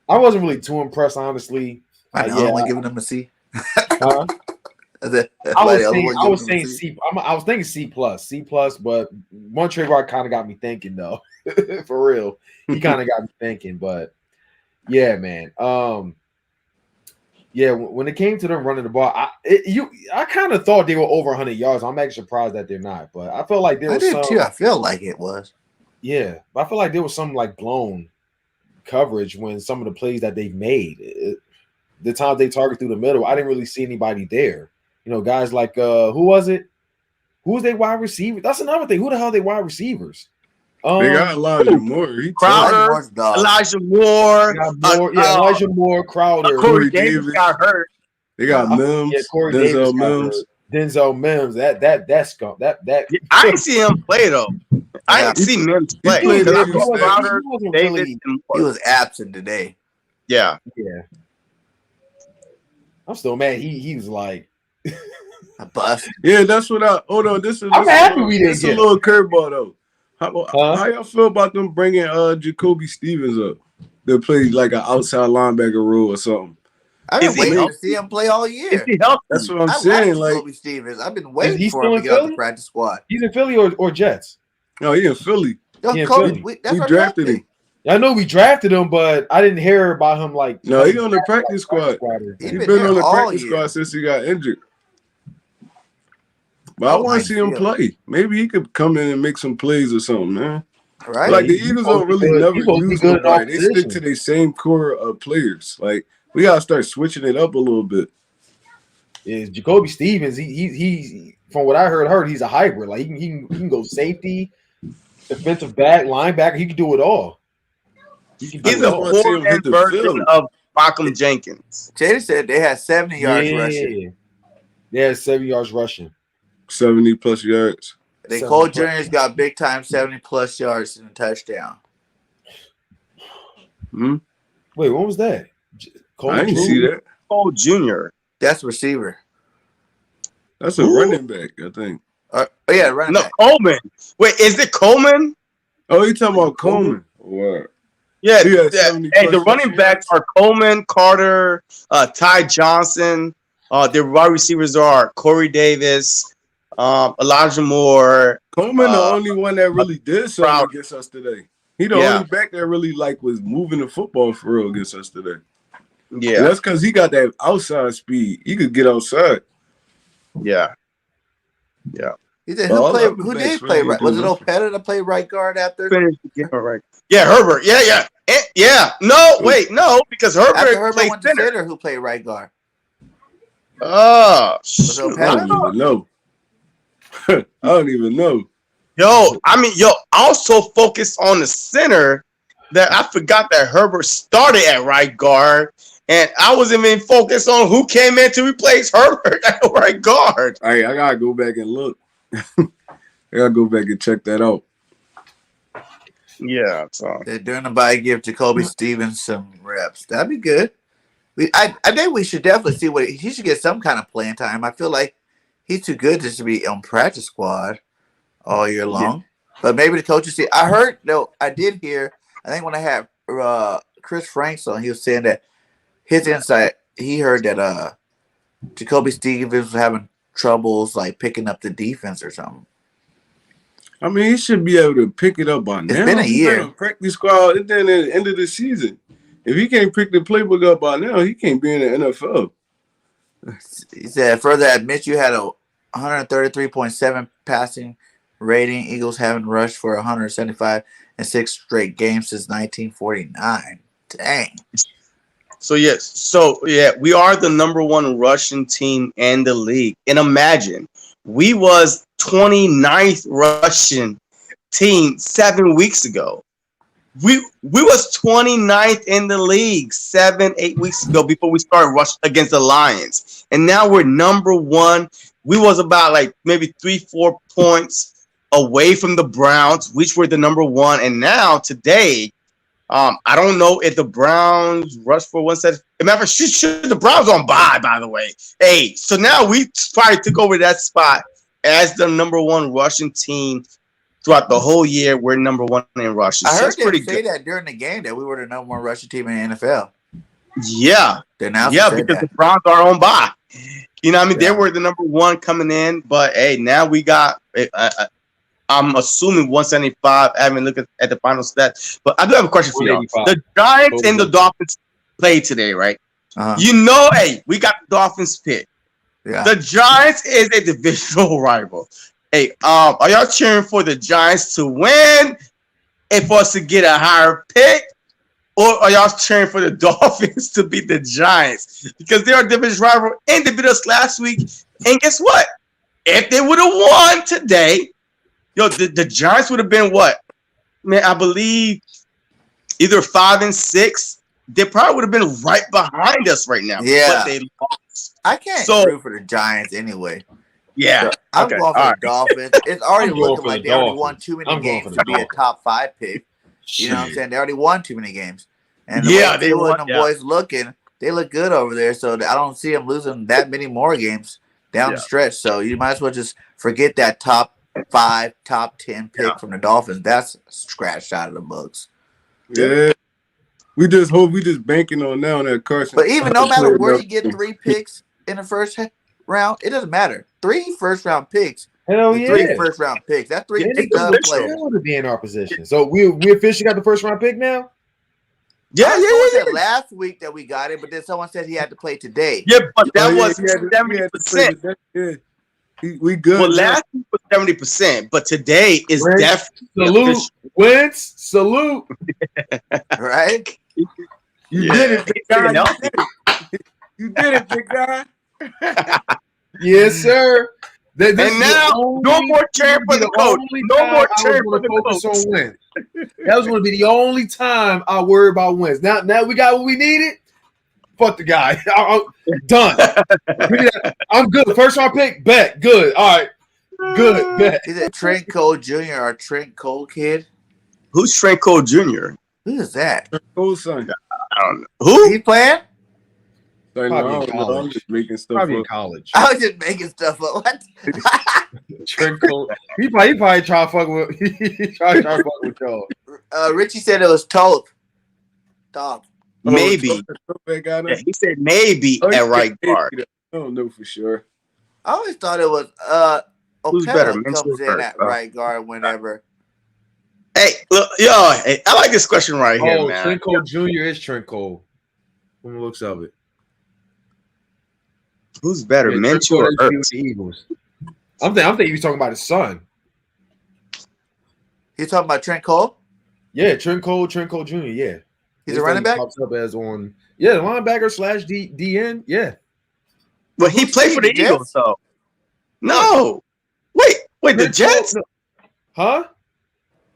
I wasn't really too impressed, honestly.
I know, I'm only giving them a C.
I was saying C. I was thinking C+, but ONETREROC kind of got me thinking though. For real, he kind of got me thinking. But yeah, man. Yeah, when it came to them running the ball, I kind of thought they were over 100 yards. I'm actually surprised that they're not, but I felt like there was some.
Too. I feel like it was.
Yeah, but I feel like there was some like blown coverage when some of the plays that they've made. The times they target through the middle, I didn't really see anybody there. Guys like who was it? Who was their wide receiver? That's another thing. Who the hell are they wide receivers?
They got Elijah Moore.
Crowder, Elijah Moore.
Elijah Moore, Crowder.
Corey Davis got hurt.
They got Mims.
Yeah, Corey Davis Mims. Denzel Mims. That's gone. That
I didn't see him play though. I didn't see Mims play.
He was absent today.
Yeah.
I'm still mad. He was like
a bust.
Yeah, that's what hold on.
I'm happy we didn't get
a little curveball though. How y'all feel about them bringing Jacoby Stevens up? They play like an outside linebacker role or something.
I've been waiting to see him play all year.
That's what I'm saying.
Like
Jacoby
Stevens, I've been waiting for him to get off the practice squad.
He's in Philly or Jets?
No, he in Philly.
We
drafted him.
I know we drafted him, but I didn't hear about him. Like,
no, he on the practice squad. He's been on the practice squad since he got injured. But I want to see him play. Maybe he could come in and make some plays or something, man.
Right?
Like the Eagles don't really never use nobody. They stick to their same core of players. Like we gotta start switching it up a little bit.
Is Jacoby Stevens? He from what I heard he's a hybrid. Like he can go safety, defensive back, linebacker. He can do it all.
He's a four-man version of Malcolm Jenkins.
Jada said they had 70 yards rushing.
They had 70 yards rushing.
70 plus yards.
They Cole Jr.'s got big time 70 plus yards and a touchdown.
Hmm?
Wait, what was that?
I didn't see that.
Cole Jr.
That's receiver.
That's a running back, I think.
Running back.
Coleman. Wait, is it Coleman?
Oh, you talking about Coleman? Wow.
Yeah, the running backs are Coleman, Carter, Ty Johnson. Their wide receivers are Corey Davis, Elijah Moore.
Coleman, the only one that really did something against us today. He the only back that really was moving the football for real against us today.
Yeah,
and that's because he got that outside speed. He could get outside.
Yeah.
He said, who did play right? Was it Opeta that played right guard after?
Right. Yeah, Herbert. Yeah. No, because Herbert
played went center. To who played right guard?
I don't even know. I don't even know.
I was so focused on the center that I forgot that Herbert started at right guard, and I wasn't even focused on who came in to replace Herbert at right guard.
All right, I gotta go back and look. I gotta go back and check that out.
Yeah, so
they're doing the bye, give Jacoby Stevens some reps. That'd be good. I think we should definitely see he should get some kind of playing time. I feel like he's too good just to be on practice squad all year long. Yeah. But maybe the coaches see. I did hear. I think when I had Chris Franks on, he was saying that his insight. He heard that Jacoby Stevens was having troubles like picking up the defense or something.
I mean, he should be able to pick it up by now.
It's been a year.
He's practice squad, and then at the end of the season. If he can't pick the playbook up by now, he can't be in the NFL.
He said, further admits you had a 133.7 passing rating. Eagles haven't rushed for 175 in 6 straight games since 1949. Dang.
So we are the number 1 rushing team in the league. And imagine, we was 29th rushing team 7 weeks ago. We was 29th in the league 7-8 weeks ago before we started rushing against the Lions. And now we're number 1. We was about like maybe 3-4 points away from the Browns, which were the number one. And now today, I don't know if the Browns rushed for 170. Matter of fact, the Browns on bye, by the way. Hey, so now we probably took over that spot as the number one rushing team throughout the whole year. We're number one in rushing.
I heard
them
say that during the game that we were the number one rushing team in the NFL.
Yeah.
Because
the Browns are on bye. You know what I mean? They were the number one coming in, but hey, now we got I'm assuming 175. I haven't looked at the final stats, but I do have a question for you. The Giants and the Dolphins played today, right? You know, hey, we got the Dolphins pick. Yeah. The Giants is a divisional rival. Hey, are y'all cheering for the Giants to win and for us to get a higher pick? Or are y'all cheering for the Dolphins to beat the Giants? Because they are a division rival and they beat us last week. And guess what? If they would have won today, the Giants would have been what? Man, I believe either 5 and 6. They probably would have been right behind us right now.
Yeah.
But they lost.
I can't root for the Giants anyway.
Yeah.
So I'm going for the Dolphins. It's already looking like they already won too many games to be a top 5 pick. You know what I'm saying? They already won too many games. And they won. The boys they look good over there. So I don't see them losing that many more games down the stretch. So you might as well just forget that top 5, top 10 pick from the Dolphins. That's scratched out of the books.
Yeah. We just banking on now that Carson.
But even no matter where you get 3 picks in the first round, it doesn't matter. 3 first-round picks.
Hell yeah.
3 first-round picks. That's 3 stud players.
To be in our position. So we officially got the first-round pick now?
Yeah. Said last week that we got it, but then someone said he had to play today.
Yeah, but that was 70%.
We good.
Well, last week was 70%, but today is definitely
Wentz, salute.
Right?
You did it, big guy. You did it, big guy.
Yes, sir.
And now, no more cheering for the coach. No more cheering for the coach.
That was going to be the only time I worry about wins. Now we got what we needed. Fuck the guy. I'm done. I'm good. First round pick, bet. Good. All right. Good. Bet.
Is it Trent Cole Jr. or Trent Cole kid?
Who's Trent Cole Jr.?
Who is that?
Cole's son.
I don't know. Who?
He playing?
I'm just making stuff
probably
up.
In college.
I was just making stuff up. What?
Trent Cole. He probably try to fuck with. He try to fuck with y'all.
Richie said it was Toth.
Maybe. He said maybe at right guard.
I don't know for sure.
I always thought it was
who's better,
comes in at right guard whenever.
Hey, look, hey, I like this question right here, man.
Trent Cole Jr. is Trent Cole. From the looks of it.
Who's better, Minshew or Ertz?
Eagles. I'm thinking you're talking about his son.
You're talking about Trent Cole?
Yeah, Trent Cole Jr. Yeah.
He's a running back?
Pops up as on, linebacker / DN. Yeah.
But he played for the Eagles, though. No. Wait, the Jets?
Huh?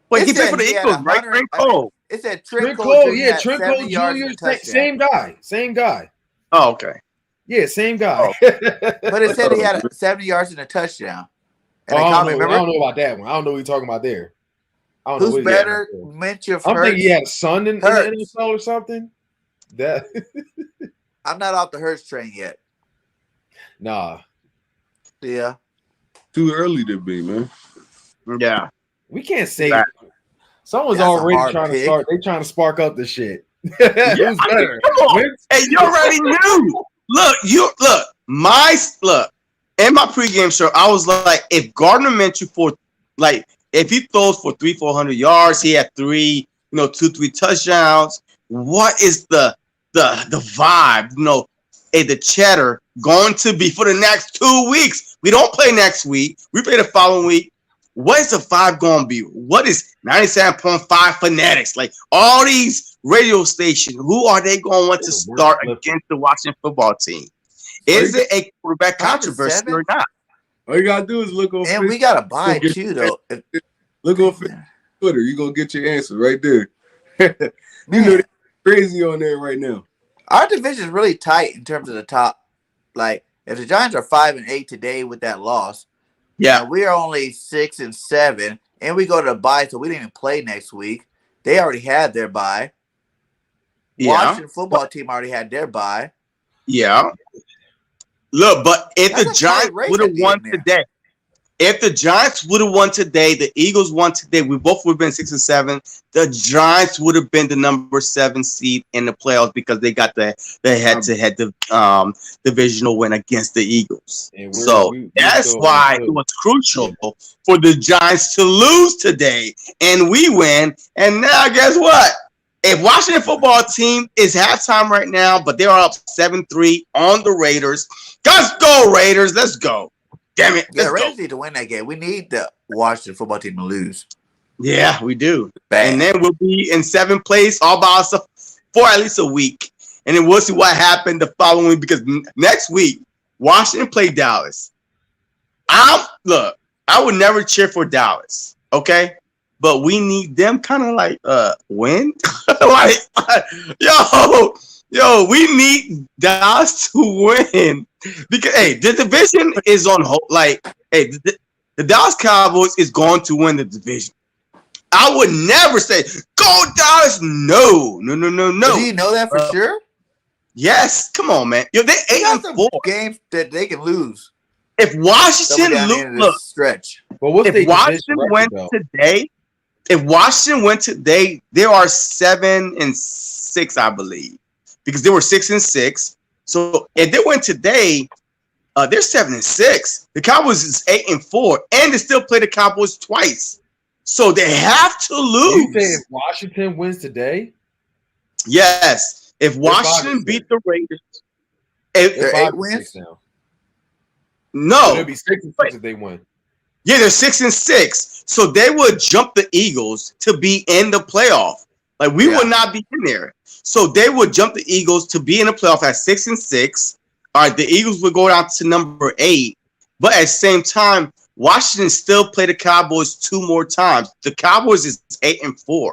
Wait, he played for the Eagles, right? Trent Cole.
It said Trent
Cole. Yeah, Trent Cole Jr. Same guy.
Oh, okay.
Yeah, same guy.
But it said he had 70 yards and a touchdown. And
I don't know about that one. I don't know what you're talking about there.
Who's better? Minshew.
I'm thinking he had a son in the NFL or something. That
I'm not off the Hurts train yet.
Nah.
Yeah.
Too early to be, man.
Yeah.
We can't say that. Someone's already trying to start. They trying to spark up the shit. Who's better?
Hey, you already knew. Look, in my pregame show, I was like, if Gardner Minshew if he throws for 300-400 yards, he had 3 touchdowns. What is the vibe? The cheddar going to be for the next 2 weeks? We don't play next week. We play the following week. What is the vibe going to be? What is 97.5 Fanatics? Like all these radio stations, who are they going to want to start against the Washington football team? Is it a quarterback controversy or not?
All you gotta do is look on.
And we gotta buy too, though.
Look on Twitter. You're gonna get your answer right there. You know they're crazy on there right now.
Our division is really tight in terms of the top. Like, if the Giants are 5-8 today with that loss,
Yeah.
We are only 6-7, and we go to the bye, so we didn't even play next week. They already had their bye. Washington football team already had their bye.
Yeah. Look, but if the Giants would have won today, the Eagles won today, we both would have been 6-7. The Giants would have been the number 7 seed in the playoffs because they got the head-to-head divisional win against the Eagles. So that's why it was crucial for the Giants to lose today, and we win. And now, guess what? If Washington football team is halftime right now, but they are up 7-3 on the Raiders. Let's go, Raiders. Let's go. Damn it.
Yeah, Raiders need to win that game. We need the Washington football team to lose.
Yeah, we do.
Bang.
And then we'll be in 7th place all by ourselves for at least a week. And then we'll see what happened the following week because next week, Washington play Dallas. I would never cheer for Dallas, okay? But we need them kind of like win. Like, yo, we need Dallas to win. Because the division is on hold. Like, the Dallas Cowboys is going to win the division. I would never say go Dallas. No.
Do you know that for sure?
Yes. Come on, man. Yo, they 8-4
games that they can lose.
If Washington
stretch,
if Washington went today, they are 7-6, I believe, because they were 6-6. So if they win today, they're 7-6. The Cowboys is 8-4, and they still play the Cowboys twice. So they have to lose.
You say if Washington wins today?
Yes. If Washington beat the Raiders,
they're 8 wins now.
No,
it'll be 6-6 if they win.
Yeah, they're 6-6. So they would jump the Eagles to be in the playoff. Like we would not be in there. So they would jump the Eagles to be in the playoff at 6-6. All right, the Eagles would go down to number 8. But at the same time, Washington still play the Cowboys 2 more times. The Cowboys is 8-4.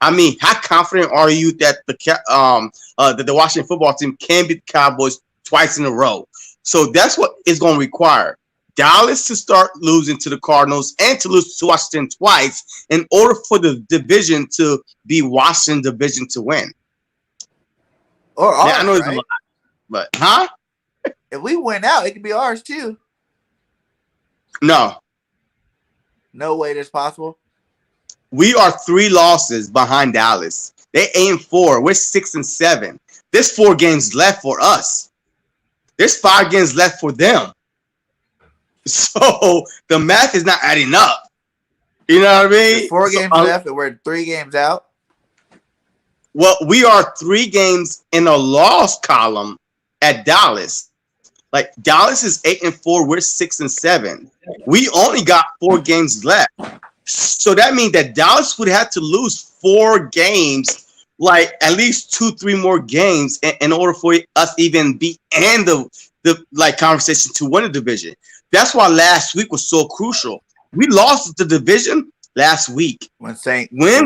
I mean, how confident are you that the Washington football team can beat the Cowboys twice in a row? So that's what it's going to require. Dallas to start losing to the Cardinals and to lose to Washington twice in order for the division to be Washington division to win.
Or ours,
I know it's a lot, but
if we win out, it could be ours too.
No
way that's possible.
We are 3 losses behind Dallas. They 8-4. We're 6-7. There's 4 games left for us. There's 5 games left for them. So the math is not adding up. You know what I mean?
There's 4 games left, and we're 3 games out.
Well, we are 3 games in a loss column at Dallas. Like Dallas is 8-4, we're 6-7. We only got 4 games left. So that means that Dallas would have to lose 4 games, like at least 2-3 more games in order for us even be in the conversation to win the division. That's why last week was so crucial. We lost the division last week.
When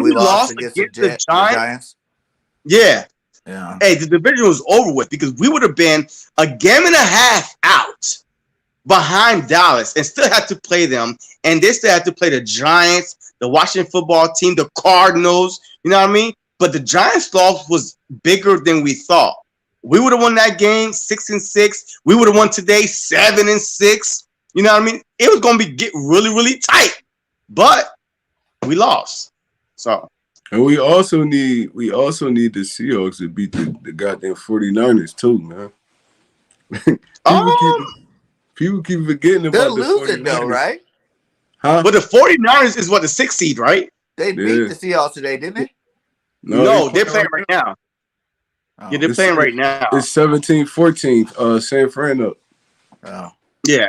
we lost against the Giants.
Yeah. Hey, the division was over with because we would have been a game and a half out behind Dallas and still had to play them. And they still had to play the Giants, the Washington football team, the Cardinals. You know what I mean? But the Giants' loss was bigger than we thought. We would have won that game 6-6. We would have won today 7-6. You know what I mean? It was going to get really, really tight. But we lost. So.
And we also need the Seahawks to beat the goddamn 49ers too, man. People keep forgetting about the 49ers. They're losing though,
right?
Huh? But the 49ers is what, the 6th seed, right?
They beat the Seahawks today, didn't they?
No, they're playing right now. Oh. Yeah, they're playing right now.
It's 17-14. San Fran up.
Oh.
Yeah.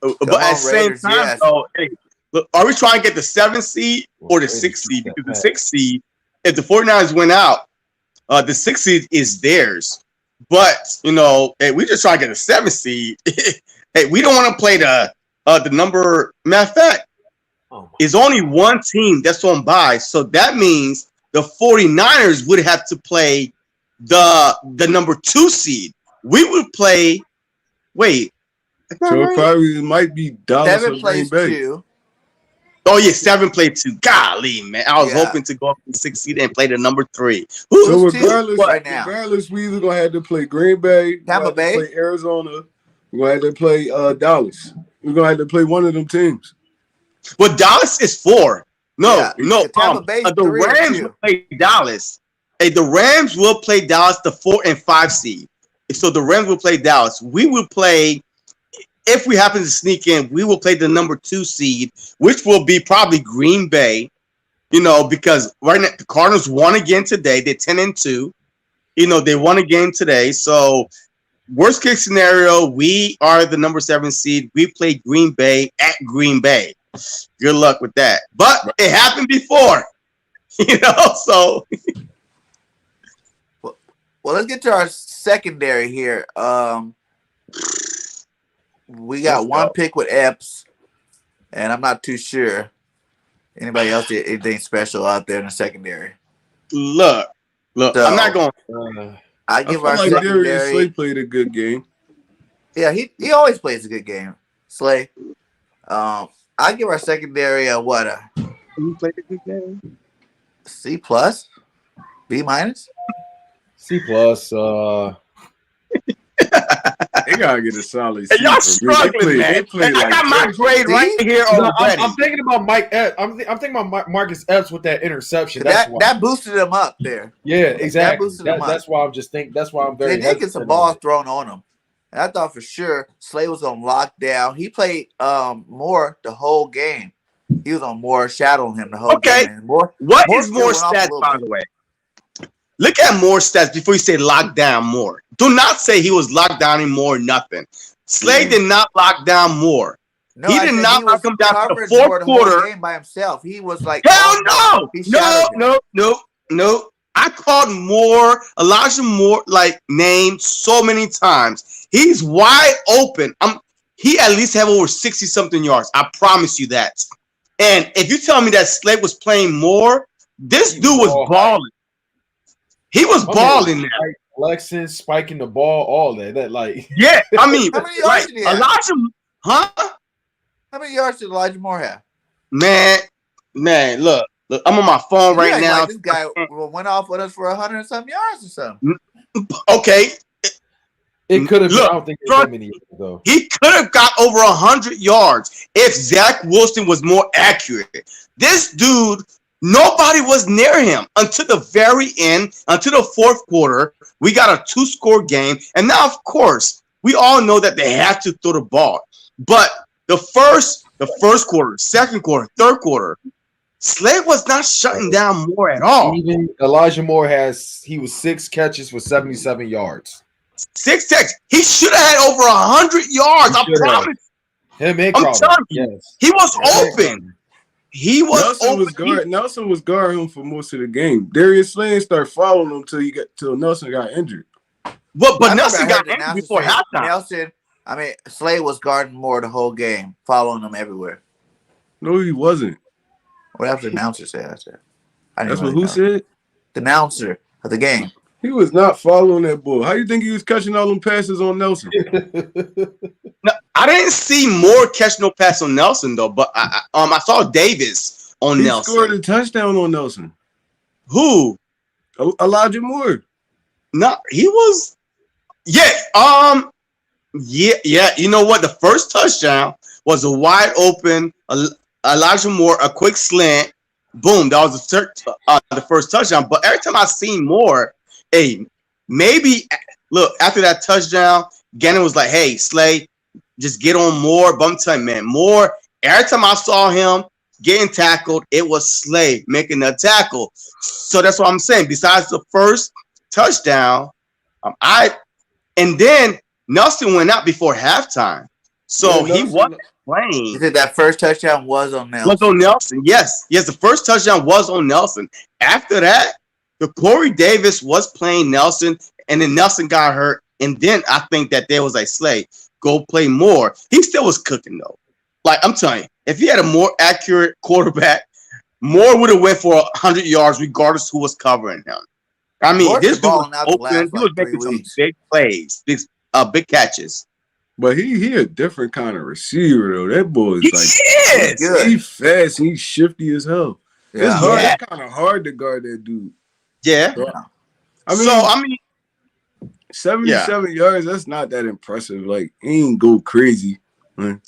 But at the same time, though, hey, look, are we trying to get the 7th seed or the 6th seed? Because the 6th seed, if the 49ers win out, the 6th seed is theirs. But, you know, hey, we just trying to get the 7th seed. Hey, we don't want to play the number. Matter of fact, it's only one team that's on bye. So that means the 49ers would have to play the number 2 seed. We would play,
So it probably might be Dallas
7
or Green
plays
Bay.
2.
Oh yeah, 7 played 2. Golly, man, I was hoping to go up to 6 seed and play the number 3.
So regardless,
right now?
regardless, we either gonna have to play Green Bay,
Tampa Bay,
play Arizona, we're gonna have to play Dallas. We're gonna have to play one of them teams.
Well, Dallas is 4. No.
Tampa Bay.
The Rams will play Dallas. Hey, the Rams will play Dallas, the 4 and 5 seed. So the Rams will play Dallas. We will play. If we happen to sneak in, we will play the number 2 seed, which will be probably Green Bay, because right now the Cardinals won again today. They're 10-2. They won again today. So worst case scenario, we are the number 7 seed. We play Green Bay at Green Bay. Good luck with that. But it happened before, so.
Well, let's get to our secondary here. We got one pick with Epps, and I'm not too sure anybody else did anything special out there in the secondary.
Look, so, I'm not going.
I give our secondary.
Darius Slay played a good game.
Yeah, he always plays a good game. Slay. I give our secondary a what?
He played a good game.
C plus, B minus,
C plus.
They gotta get a solid.
Hey, y'all struggling, man. I got my grade right here already.
I'm thinking about Mike Epps. I'm thinking about Marcus Epps with that interception.
That boosted him up there.
Yeah, exactly.
That's
why I'm just thinking. That's why I'm very.
They did get some balls thrown on him. And I thought for sure Slay was on lockdown. He played Moore the whole game. He was on Moore, shadowing him the whole game.
What is Moore stats, by the way? Look at Moore stats before you say lockdown Moore. Do not say he was locked down in Moore, nothing. Slay did not lock down Moore.
No,
he did not lock him down to the fourth quarter.
Game by himself. He was like,
hell no. I called Elijah Moore, name so many times. He's wide open. He at least have over 60-something yards. I promise you that. And if you tell me that Slay was playing more, this dude was balling. He was balling there.
Flexing, spiking the ball, all that.
Yeah, I mean,
how many yards did he have?
Elijah, huh?
How many yards did Elijah Moore have?
Man, look, I'm on my phone right now.
This guy went off with us for 100 and some yards or something.
Okay.
It could have been, I don't think it was that many years ago.
He could have got over 100 yards if Zach Wilson was more accurate. This dude, nobody was near him until the very end, until the fourth quarter. We got a 2-score game. And now, of course, we all know that they have to throw the ball. But the first quarter, second quarter, third quarter, Slay was not shutting down Moore at all.
Even Elijah Moore he was 6 catches for 77 yards.
6 catches. He should have had over 100 yards. I promise.
Him and
I'm telling you,
yes.
He was open. He was open.
Nelson was guarding him for most of the game. Darius Slay started following him till Nelson got injured.
But Nelson got injured before halftime.
Slay was guarding Moore the whole game, following him everywhere.
No, he wasn't.
Whatever the announcer said.
That's what who said?
The announcer of the game.
He was not following that ball. How do you think he was catching all them passes on Nelson?
No, I didn't see Moore catch no pass on Nelson though, but I saw Davis on Nelson.
He scored a touchdown on Nelson.
Who?
Elijah Moore.
No, he was. Yeah. Yeah. You know what? The first touchdown was a wide open Elijah Moore, a quick slant. Boom. That was the first touchdown. But every time I seen Moore, maybe look after that touchdown, Gannon was like, "Hey, Slay, just get on Moore." But I'm telling you, man, Moore. Every time I saw him getting tackled, it was Slay making the tackle. So that's what I'm saying. Besides the first touchdown, and then Nelson went out before halftime, so he wasn't playing.
You think that first touchdown was on Nelson?
Was on Nelson? Yes. The first touchdown was on Nelson. After that, the Corey Davis was playing Nelson, and then Nelson got hurt, and then I think that there was a Slay go play Moore. He still was cooking though. Like I'm telling you, if he had a more accurate quarterback, Moore would have went for 100 yards regardless who was covering him. I mean, this dude was open. He was making some big plays, big catches.
But he a different kind of receiver though. That boy is
Good.
He fast. He's shifty as hell.
Yeah.
It's hard. It's kind of hard to guard that dude.
Yeah.
So,
I mean,
77 yards. That's not that impressive. Like he ain't go crazy. I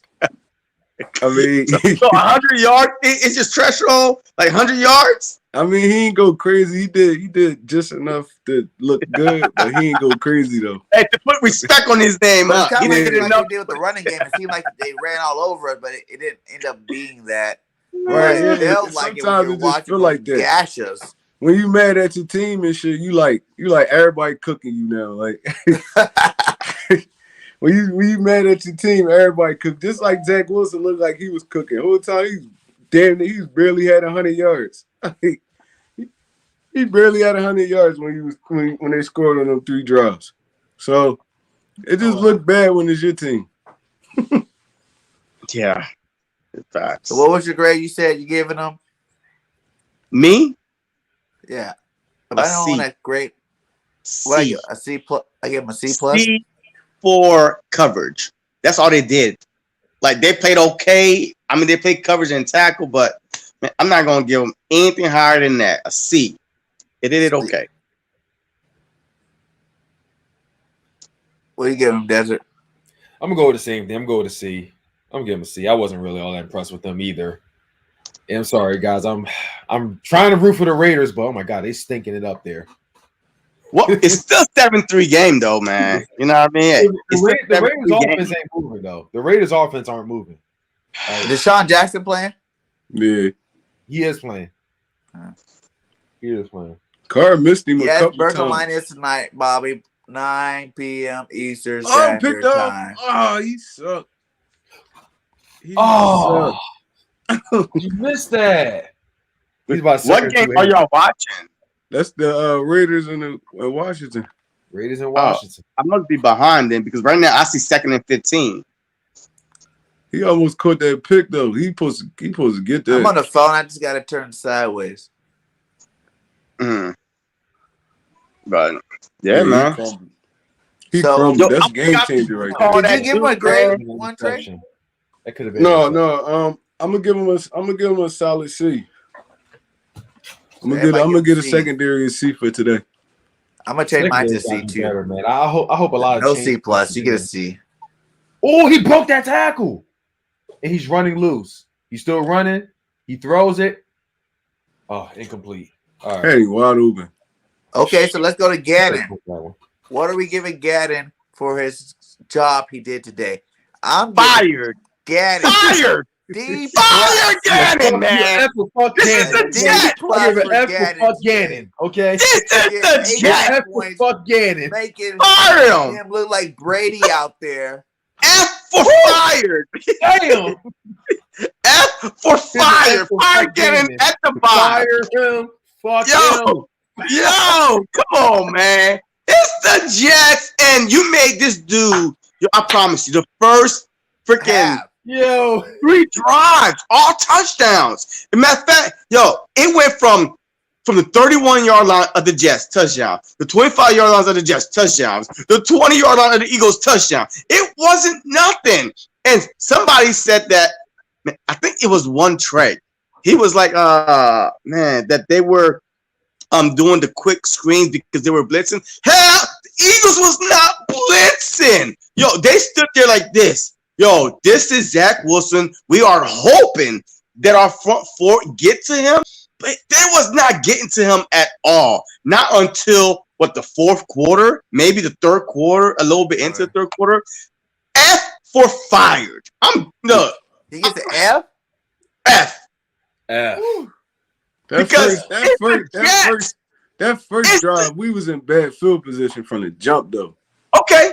mean,
so 100 yards. It's just threshold, like 100 yards.
I mean, he ain't go crazy. He did just enough to look good, but he ain't go crazy though.
Hey, to put respect on his name,
But it's
he
kind of
did
like
enough.
they did with the running game. It seemed like they ran all over it, but it didn't end up being that.
Right?
Whereas
Yeah.
felt like it when
Sometimes
you're
it just
watching
feel like that.
gash us.
When you mad at your team and shit, you like everybody cooking you now. Like when you mad at your team, everybody cook. Just like Zach Wilson looked like he was cooking the whole time. He's barely had 100 yards. He barely had 100 yards when they scored on them 3 drives. So it just looked bad when it's your team.
Yeah. Facts.
So what was your grade? You said you giving them?
Me?
Yeah.
A
I don't
C.
want that grade.
C.
What I give? A C plus. I give them a C plus.
C for coverage. That's all they did. Like they played okay. I mean, they played coverage and tackle, but man, I'm not gonna give them anything higher than that. A C. They did it okay.
What do you give them, Desert?
I'm gonna go with the same thing. I'm going to C. I'm giving a C. I wasn't really all that impressed with them either. And I'm sorry, guys. I'm trying to root for the Raiders, but oh my god, they stinking it up there.
Well, it's still 7-3 game though, man. You know what I mean?
The Raiders offense ain't moving though. The Raiders offense aren't moving.
Deshaun Jackson playing?
Yeah.
He is playing. He is playing.
Carr missed him a
Yes,
couple
Berkeley
times.
line is tonight, Bobby. 9 p.m. Eastern
Oh,
Standard
picked up.
Time.
Oh, he sucked.
You missed that. He's about
What game are y'all watching?
That's the Raiders in Washington.
Raiders in Washington.
I must be behind them because right now I see 2nd and 15.
He almost caught that pick though. He supposed to get that.
I'm on the phone. I just got to turn sideways.
But yeah, man.
He
So-
crumbled.
Yo,
That's
I'm
game changer right there.
Oh,
Did you give him a grade?
That
One Trey?
That could have been.
No. I'm gonna give him a solid C. I'm gonna get a secondary C for today.
I'm gonna change mine to C too.
Better, man. I hope a lot of
No
change-
C plus. You get a C.
Oh, he broke that tackle, and he's running loose. He's still running. He throws it. Oh, incomplete. All right.
Hey, wide open.
Okay, so let's go to Gannon.
That one.
What are we giving Gannon for his job he did today? I'm
Fired.
Gannon.
Fired.
D
Fire Gannon,
Fuck
man.
F for fuck
This is
Gannon.
the Jets.
I give an F for
Gannon.
fuck Gannon. Okay.
This is the Jets.
F for fuck Gannon.
Making
Fire him.
him look like Brady out there.
F for fired.
Damn.
F for fired. Fire Gannon at the bottom.
Fire him. Fuck him.
Yo, come on, man. It's the Jets, and you made this dude. Yo, I promise you, the first freaking
Half.
Yo.
3 drives, all touchdowns. As a matter of fact, it went from the 31-yard line of the Jets, touchdown. The 25-yard lines of the Jets, touchdowns. The 20-yard line of the Eagles, touchdown. It wasn't nothing. And somebody said that, man, I think it was one Trey. He was like, man, that they were doing the quick screens because they were blitzing. Hell, the Eagles was not blitzing. Yo, they stood there like this. Yo, this is Zach Wilson. We are hoping that our front four get to him, but they was not getting to him at all. Not until, the 4th quarter, maybe the 3rd quarter, a little bit into the 3rd quarter. F for fired.
He gets an F?
F.
That first drive, we was in bad field position from the jump though.
Okay,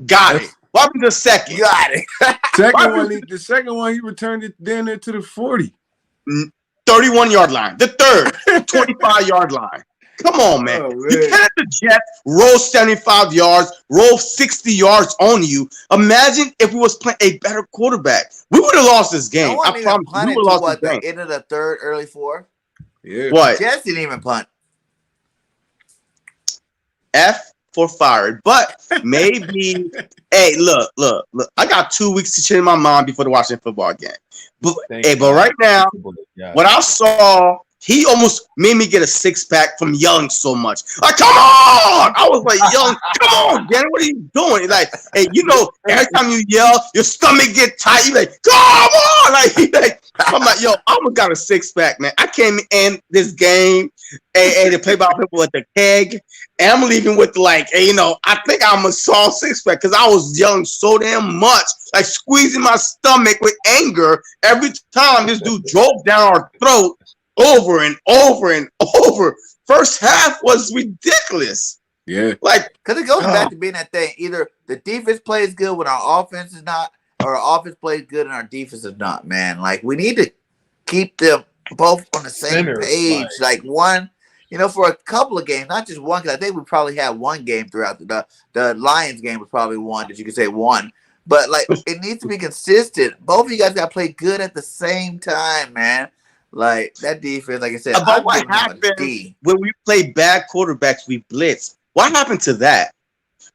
got it. What happened to the second?
Got it.
The second one, he returned it down there to the 40.
31-yard line. The third, 25-yard line. Come on, man. You can't let the Jets roll 75 yards, roll 60 yards on you. Imagine if we was playing a better quarterback. We would have lost this game. I promise you, we would have lost this game.
The end of the 3rd, early 4th?
Yeah.
What?
Jets didn't even punt.
F for firing. But maybe, hey, look. I got 2 weeks to chill in my mind before the Washington football game. But right now, what I saw, he almost made me get a 6-pack from yelling so much. Like, come on! I was like, yelling, come on, Gannon, what are you doing? Like, hey, every time you yell, your stomach get tight. You like, come on! Like, I'm like, yo, I almost got a 6-pack, man. I came in this game and to play by people with the keg, and I'm leaving with like, I think I'm a solid 6-pack because I was yelling so damn much, like squeezing my stomach with anger every time this dude drove down our throat. Over and over and over. First half was ridiculous.
Yeah.
Like, because it goes back to being that thing. Either the defense plays good when our offense is not, or our offense plays good and our defense is not, man. Like, we need to keep them both on the same page. Like one, for a couple of games, not just one, because I think we probably had one game throughout the Lions game was probably one that you could say one. But, like, it needs to be consistent. Both of you guys got to play good at the same time, man. Like, that defense, like I said.
About what happened when we play bad quarterbacks, we blitz. What happened to that?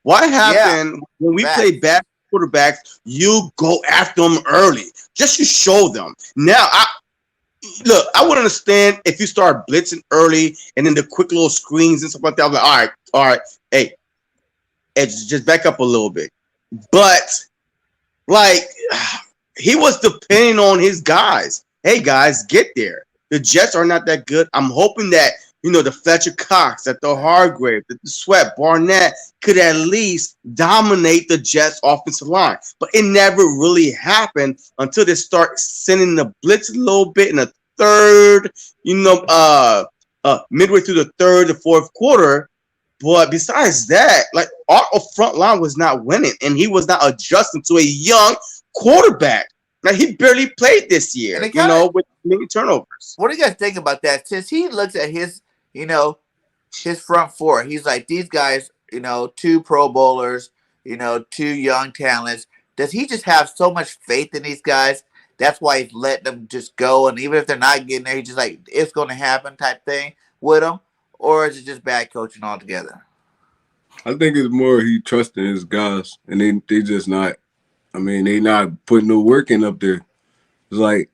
What happened when we play bad quarterbacks, you go after them early, just to show them. Now, I would understand if you start blitzing early and then the quick little screens and stuff like that. I'm like, all right, hey, just back up a little bit. But, like, he was depending on his guys. Hey, guys, get there. The Jets are not that good. I'm hoping that, the Fletcher Cox, that the Hargrave, that the Sweat, Barnett could at least dominate the Jets offensive line. But it never really happened until they start sending the blitz a little bit in the third, midway through the third to fourth quarter. But besides that, like, our front line was not winning, and he was not adjusting to a young quarterback. Now, he barely played this year, with many turnovers.
What do you guys think about that? Since he looks at his, his front four, he's like, these guys, 2 Pro Bowlers, 2 young talents. Does he just have so much faith in these guys? That's why he's letting them just go. And even if they're not getting there, he's just like, it's going to happen type thing with them. Or is it just bad coaching altogether?
I think it's more he trusting his guys, and they just not. They not putting no work in up there. It's like,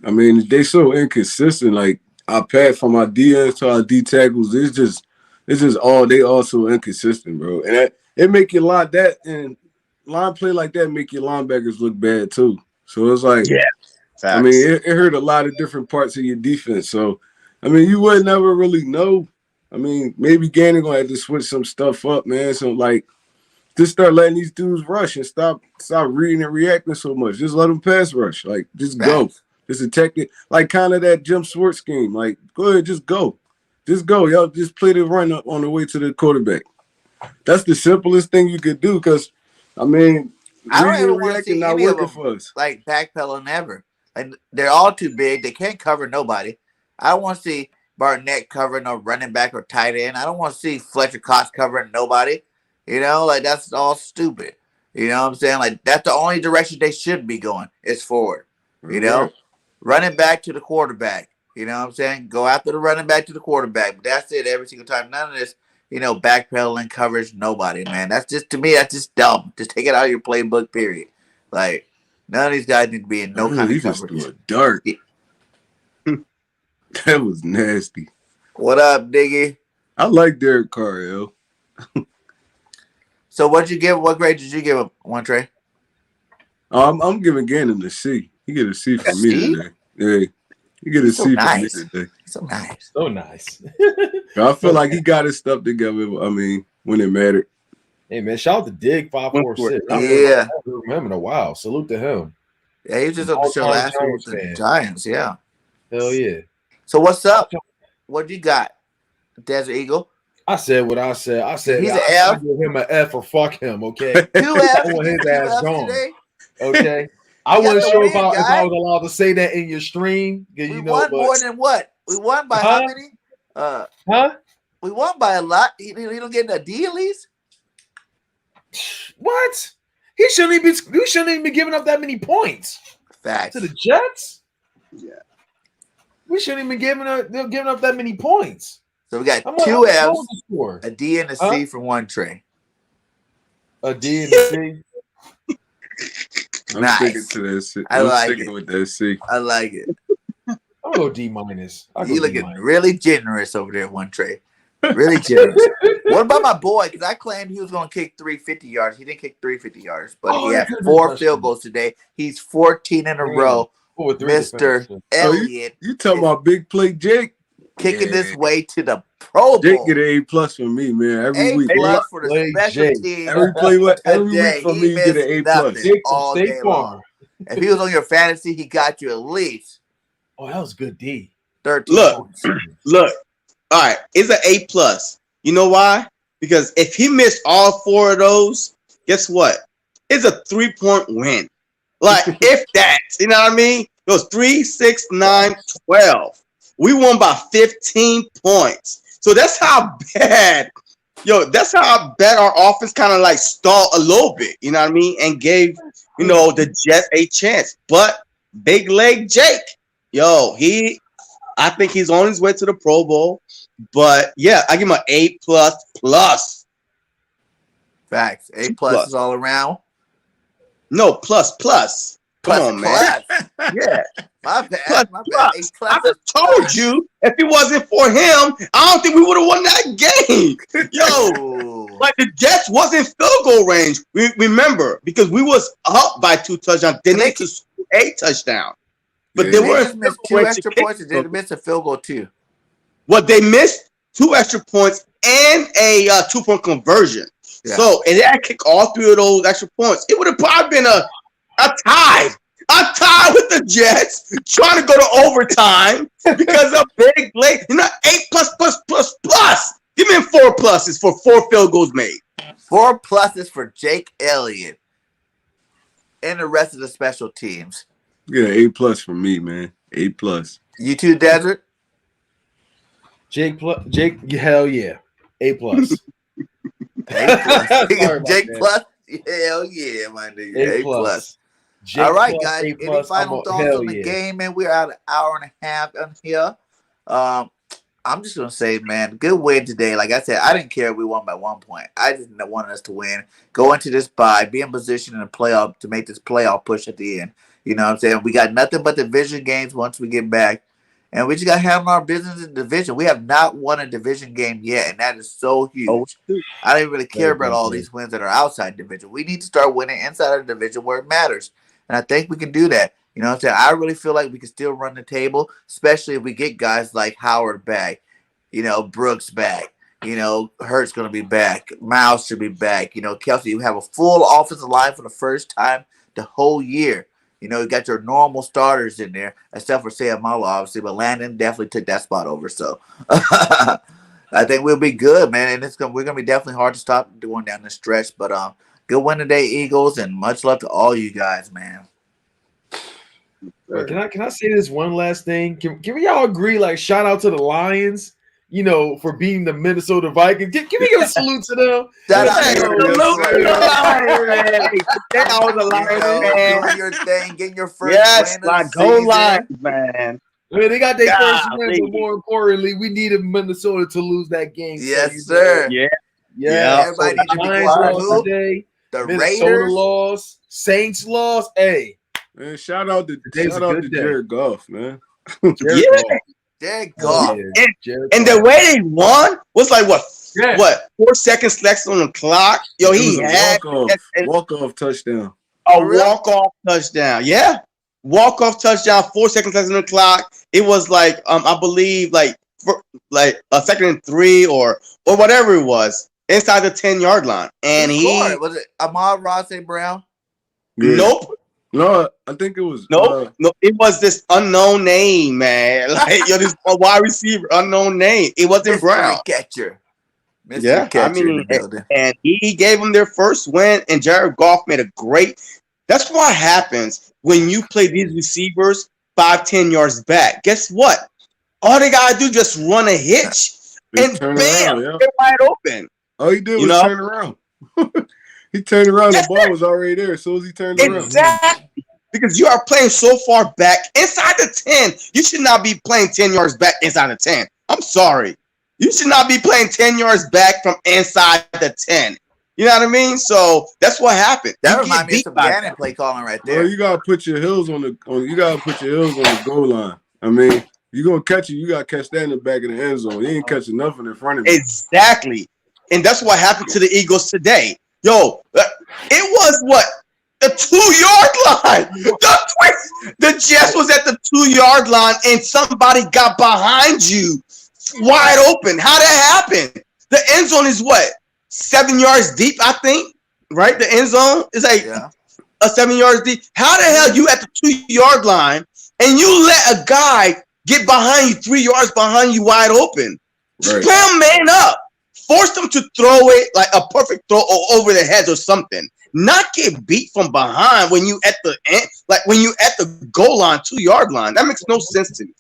they so inconsistent. Like, our pass from our DNs to our D tackles, it's just they all so inconsistent, bro. And it make your line play like that make your linebackers look bad too. So it's like, it hurt a lot of different parts of your defense. So, you would never really know. Maybe Gannon gonna have to switch some stuff up, man. So like, just start letting these dudes rush and stop reading and reacting so much. Just let them pass rush. Like, just go. Just attack it. Like, kind of that Jim Schwartz scheme. Like, go ahead, just go. Just go. Y'all just play the run up on the way to the quarterback. That's the simplest thing you could do because,
I don't even want to see any of them, for us. Like, backpedaling ever. Like, they're all too big. They can't cover nobody. I don't want to see Barnett covering a running back or tight end. I don't want to see Fletcher Cox covering nobody. Like, that's all stupid. You know what I'm saying? Like, that's the only direction they should be going is forward. Running back to the quarterback. You know what I'm saying? Go after the running back to the quarterback. But that's it every single time. None of this, backpedaling coverage, nobody, man. That's just, to me, that's just dumb. Just take it out of your playbook, period. Like, none of these guys need to be in no kind of coverage.
Just threw a dart. That was nasty.
What up, Diggy?
I like Derek Carr, yo.
So what grade did you give him, One Trey?
I'm giving Gannon a C. He get a C from me today. Yeah, he get a C from me today.
So nice.
So nice.
I feel like he got his stuff together. When it mattered.
Hey man, shout out to Dig 546.
Yeah,
I haven't heard from him in a while. Salute to him.
Yeah, he was just on the show last week with the Giants. Yeah.
Hell yeah.
So what's up? What you got, Desert Eagle?
I said what I said. I said
he's an F.
I give him an F or fuck him. Okay.
2 F's.
I want his ass gone. Okay. I wasn't sure if I was allowed to say that in your stream.
We won more than what? We won by how many? We won by a lot. You don't get a D at least?
What? We shouldn't even be giving up that many points.
Facts.
To the Jets?
Yeah.
We shouldn't even be giving up that many points.
So we got
How much-
two
how
F's,
was the score?
a D, and a C from one tray.
A D and a C.
I'm
Nice.
sticking to that C.
I
I'm
like
sticking
it.
with that C.
I like it.
I'll go D minus.
You looking really generous over there, one tray. Really generous. What about my boy? Because I claimed he was going to kick 350 yards. He didn't kick 350 yards, but he had 4 field goals today. He's 14 in a row. Mr. Elliott.
You talking about big play Jake?
Kicking this way to the Pro Bowl.
Jake get an A+ from me, man. Every week.
A+ for the special team.
Every week from me, you get an A+.
All day long. If he was on your fantasy, he got you at least.
Oh, that was good D.
13 points.
Look. All right, it's an A+. You know why? Because if he missed all 4 of those, guess what? It's a 3-point win. Like, if that, you know what I mean? It was 3, 6, 9, 12. We won by 15 points. So that's how bad, that's how bad our offense kind of like stalled a little bit, you know what I mean? And gave, the Jets a chance. But Big Leg Jake, I think he's on his way to the Pro Bowl. But yeah, I give him an A++.
Facts. A+ is all around.
No, plus. Come on, man. Yeah.
My bad.
Plus. I just told you, if it wasn't for him, I don't think we would have won that game. Like the Jets wasn't field goal range. Remember, because we was up by 2 touchdowns. They needed to score a touchdown. But they were
missed 2 extra points. They missed a field goal too.
Well, they missed 2 extra points and a 2-point conversion. Yeah. So, and they had to kick all 3 of those extra points. It would have probably been a tie. A tie with the Jets trying to go to overtime because of Big Blake. A+++++. Give me 4 pluses for 4 field goals made.
4 pluses for Jake Elliott and the rest of the special teams.
Get an A+ from me, man. A+.
You too, Desert?
Jake, hell yeah. A+.
Jake plus, hell yeah, my nigga. A+. All right, guys. Any final thoughts on the game, man? We're at an hour and a half on here. I'm just gonna say, man, good win today. Like I said, I didn't care if we won by 1 point. I just wanted us to win. Go into this bye, be in position in the playoff to make this playoff push at the end. You know what I'm saying? We got nothing but division games once we get back. And we just got to handle our business in division. We have not won a division game yet, and that is so huge. I don't really care about all these wins that are outside division. We need to start winning inside our division where it matters. And I think we can do that. You know what I'm saying? I really feel like we can still run the table, especially if we get guys like Howard back, Brooks back, Hurts going to be back, Miles should be back, Kelsey, you have a full offensive line for the first time the whole year. You got your normal starters in there, except for Sayamalo, obviously, but Landon definitely took that spot over. So I think we'll be good, man. And we're gonna be definitely hard to stop going down the stretch. But good win today, Eagles, and much love to all you guys, man.
Can I say this one last thing? Can we all agree? Like, shout out to the Lions. For beating the Minnesota Vikings. Can we give a salute to them?
Shout out to your thing, getting your first win of the
go Lions, man.
I mean, they got their first win, but more importantly, we needed Minnesota to lose that game.
Yes, sir.
Yeah.
Everybody needs to be quiet.
Today.
The
Minnesota
Raiders
lost. Saints lost. Hey.
Man, shout out to Jared Goff, man.
Jared Goff.
And the way they won was like what 4 seconds left on the clock. He had
walk-off touchdown.
A walk-off touchdown. Yeah. Walk-off touchdown, 4 seconds left on the clock. It was like I believe like a 2nd and 3 or whatever it was inside the 10-yard line. And
was it Amon-Ra St. Brown?
Yeah.
Nope.
No, I think it was.
No, it was this unknown name, man. Like, this wide receiver, unknown name. It wasn't Brown.
Catcher.
Mr. Catcher and he gave them their first win, and Jared Goff made a great. That's what happens when you play these receivers 5-10 yards back. Guess what? All they gotta do just run a hitch, and bam, they're wide open.
All he did was turn around. He turned around. The ball was already there as soon as he turned around.
Exactly. Because you are playing so far back inside the 10. You should not be playing 10 yards back inside the 10. I'm sorry. You should not be playing 10 yards back from inside the 10. You know what I mean? So that's what happened.
That reminds me of some Gannon play calling right there.
Well, you gotta put your heels on the goal line. I mean, you gonna catch it, you gotta catch that in the back of the end zone. You ain't catching nothing in front of you.
Exactly. And that's what happened to the Eagles today. Yo, it was what? The 2-yard line. The Jets was at the 2-yard line and somebody got behind you wide open. How that happened? The end zone is what? 7 yards deep, I think. Right? The end zone is like a 7 yards deep. How the hell you at the 2-yard line and you let a guy get behind you 3 yards behind you wide open? Right. Play a man up. Force them to throw it like a perfect throw over their heads or something. Not get beat from behind when you at the end, like when you at the goal line, 2-yard line. That makes no sense to me.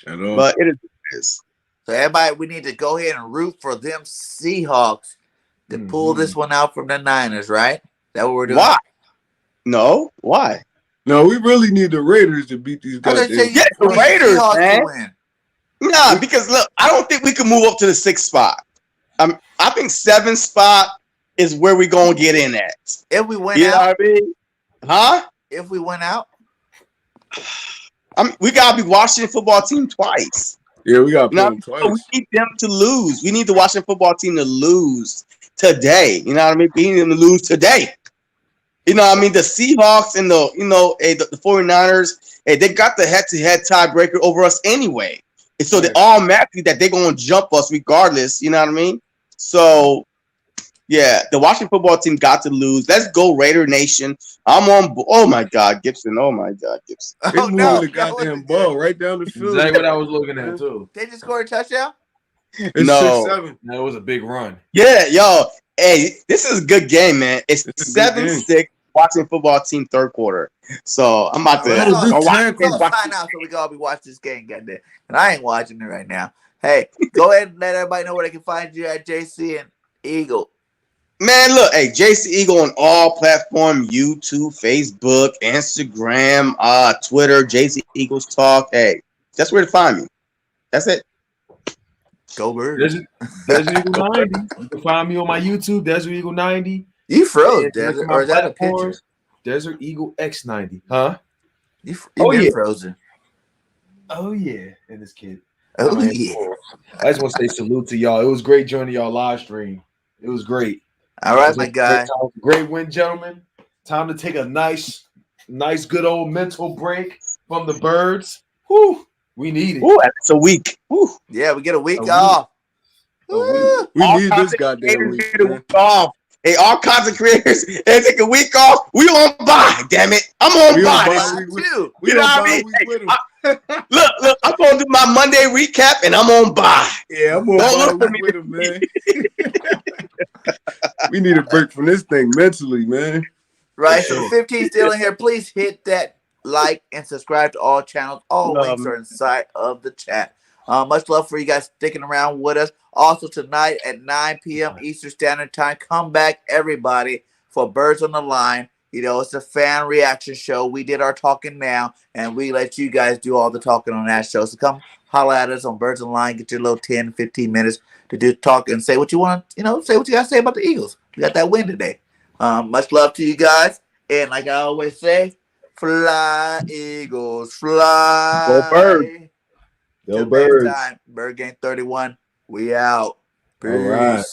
At all. But it is.
So everybody, we need to go ahead and root for them Seahawks to pull this one out from the Niners, right? That what we're doing?
Why? No, why?
No, we really need the Raiders to beat these guys.
Yeah, the Raiders, man. Nah, because look, I don't think we can move up to the 6th spot. I think 7th spot is where we gonna get in at.
If we went out,
what I mean? Huh?
If we went out,
we gotta be Washington football team twice.
Yeah, we gotta play them twice.
We need them to lose. We need the Washington football team to lose today. You know what I mean? We need them to lose today. You know what I mean? The Seahawks and the 49ers, they got the head-to-head tiebreaker over us anyway. And so they automatically that they're gonna jump us regardless. You know what I mean? So yeah, the Washington football team got to lose. Let's go Raider Nation. I'm on. Oh my God, Gibson. Oh my God, Gibson.
They moved the goddamn ball right down the field.
Exactly what I was looking at too.
They just scored a touchdown.
It's 6-7.
No, it was a big run.
Yeah, yo, hey, this is a good game, man. It's 7-6. Washington football team 3rd quarter. So I'm about to
go find out so we can all be watching this game, goddamn. And I ain't watching it right now. Hey, go ahead and let everybody know where they can find you at JC and Eagle.
Man, look, hey, JC Eagle on all platforms, YouTube, Facebook, Instagram, Twitter, JC Eagles Talk. Hey, that's where to find me. That's it.
Go Birds.
Desert Eagle 90. You can find me on my YouTube, Desert Eagle 90.
You froze, Desert, or is that a picture?
Desert Eagle X90. Huh?
You been frozen.
Oh, yeah. And this kid.
Oh, yeah.
I just want to say salute to y'all. It was great joining y'all live stream. It was great.
All right, my guy.
Great win, gentlemen. Time to take a nice, good old mental break from the birds. Whew. We need it.
Ooh, it's a week. Whew.
Yeah, we get a week off.
We need this goddamn week
off. Hey, all kinds of creators, they take a week off. We on bye, damn it. I'm on bye. You know what I mean? Look, I'm going to do my Monday recap, and I'm on bye.
Yeah, I'm on bye with him, man. We need a break from this thing mentally, man.
Right, so 15 still in here. Please hit that like and subscribe to all channels. All links are inside of the chat. Much love for you guys sticking around with us. Also tonight at 9 p.m. Eastern Standard Time, come back, everybody, for Birds on the Line. You know, it's a fan reaction show. We did our talking now, and we let you guys do all the talking on that show. So come holler at us on Birds on the Line. Get your little 10, 15 minutes to do talk and say what you want. You know, say what you got to say about the Eagles. We got that win today. Much love to you guys. And like I always say, fly, Eagles, fly.
Go Birds.
Go Birds.
Bird Gang 31. We out. Peace.
All right.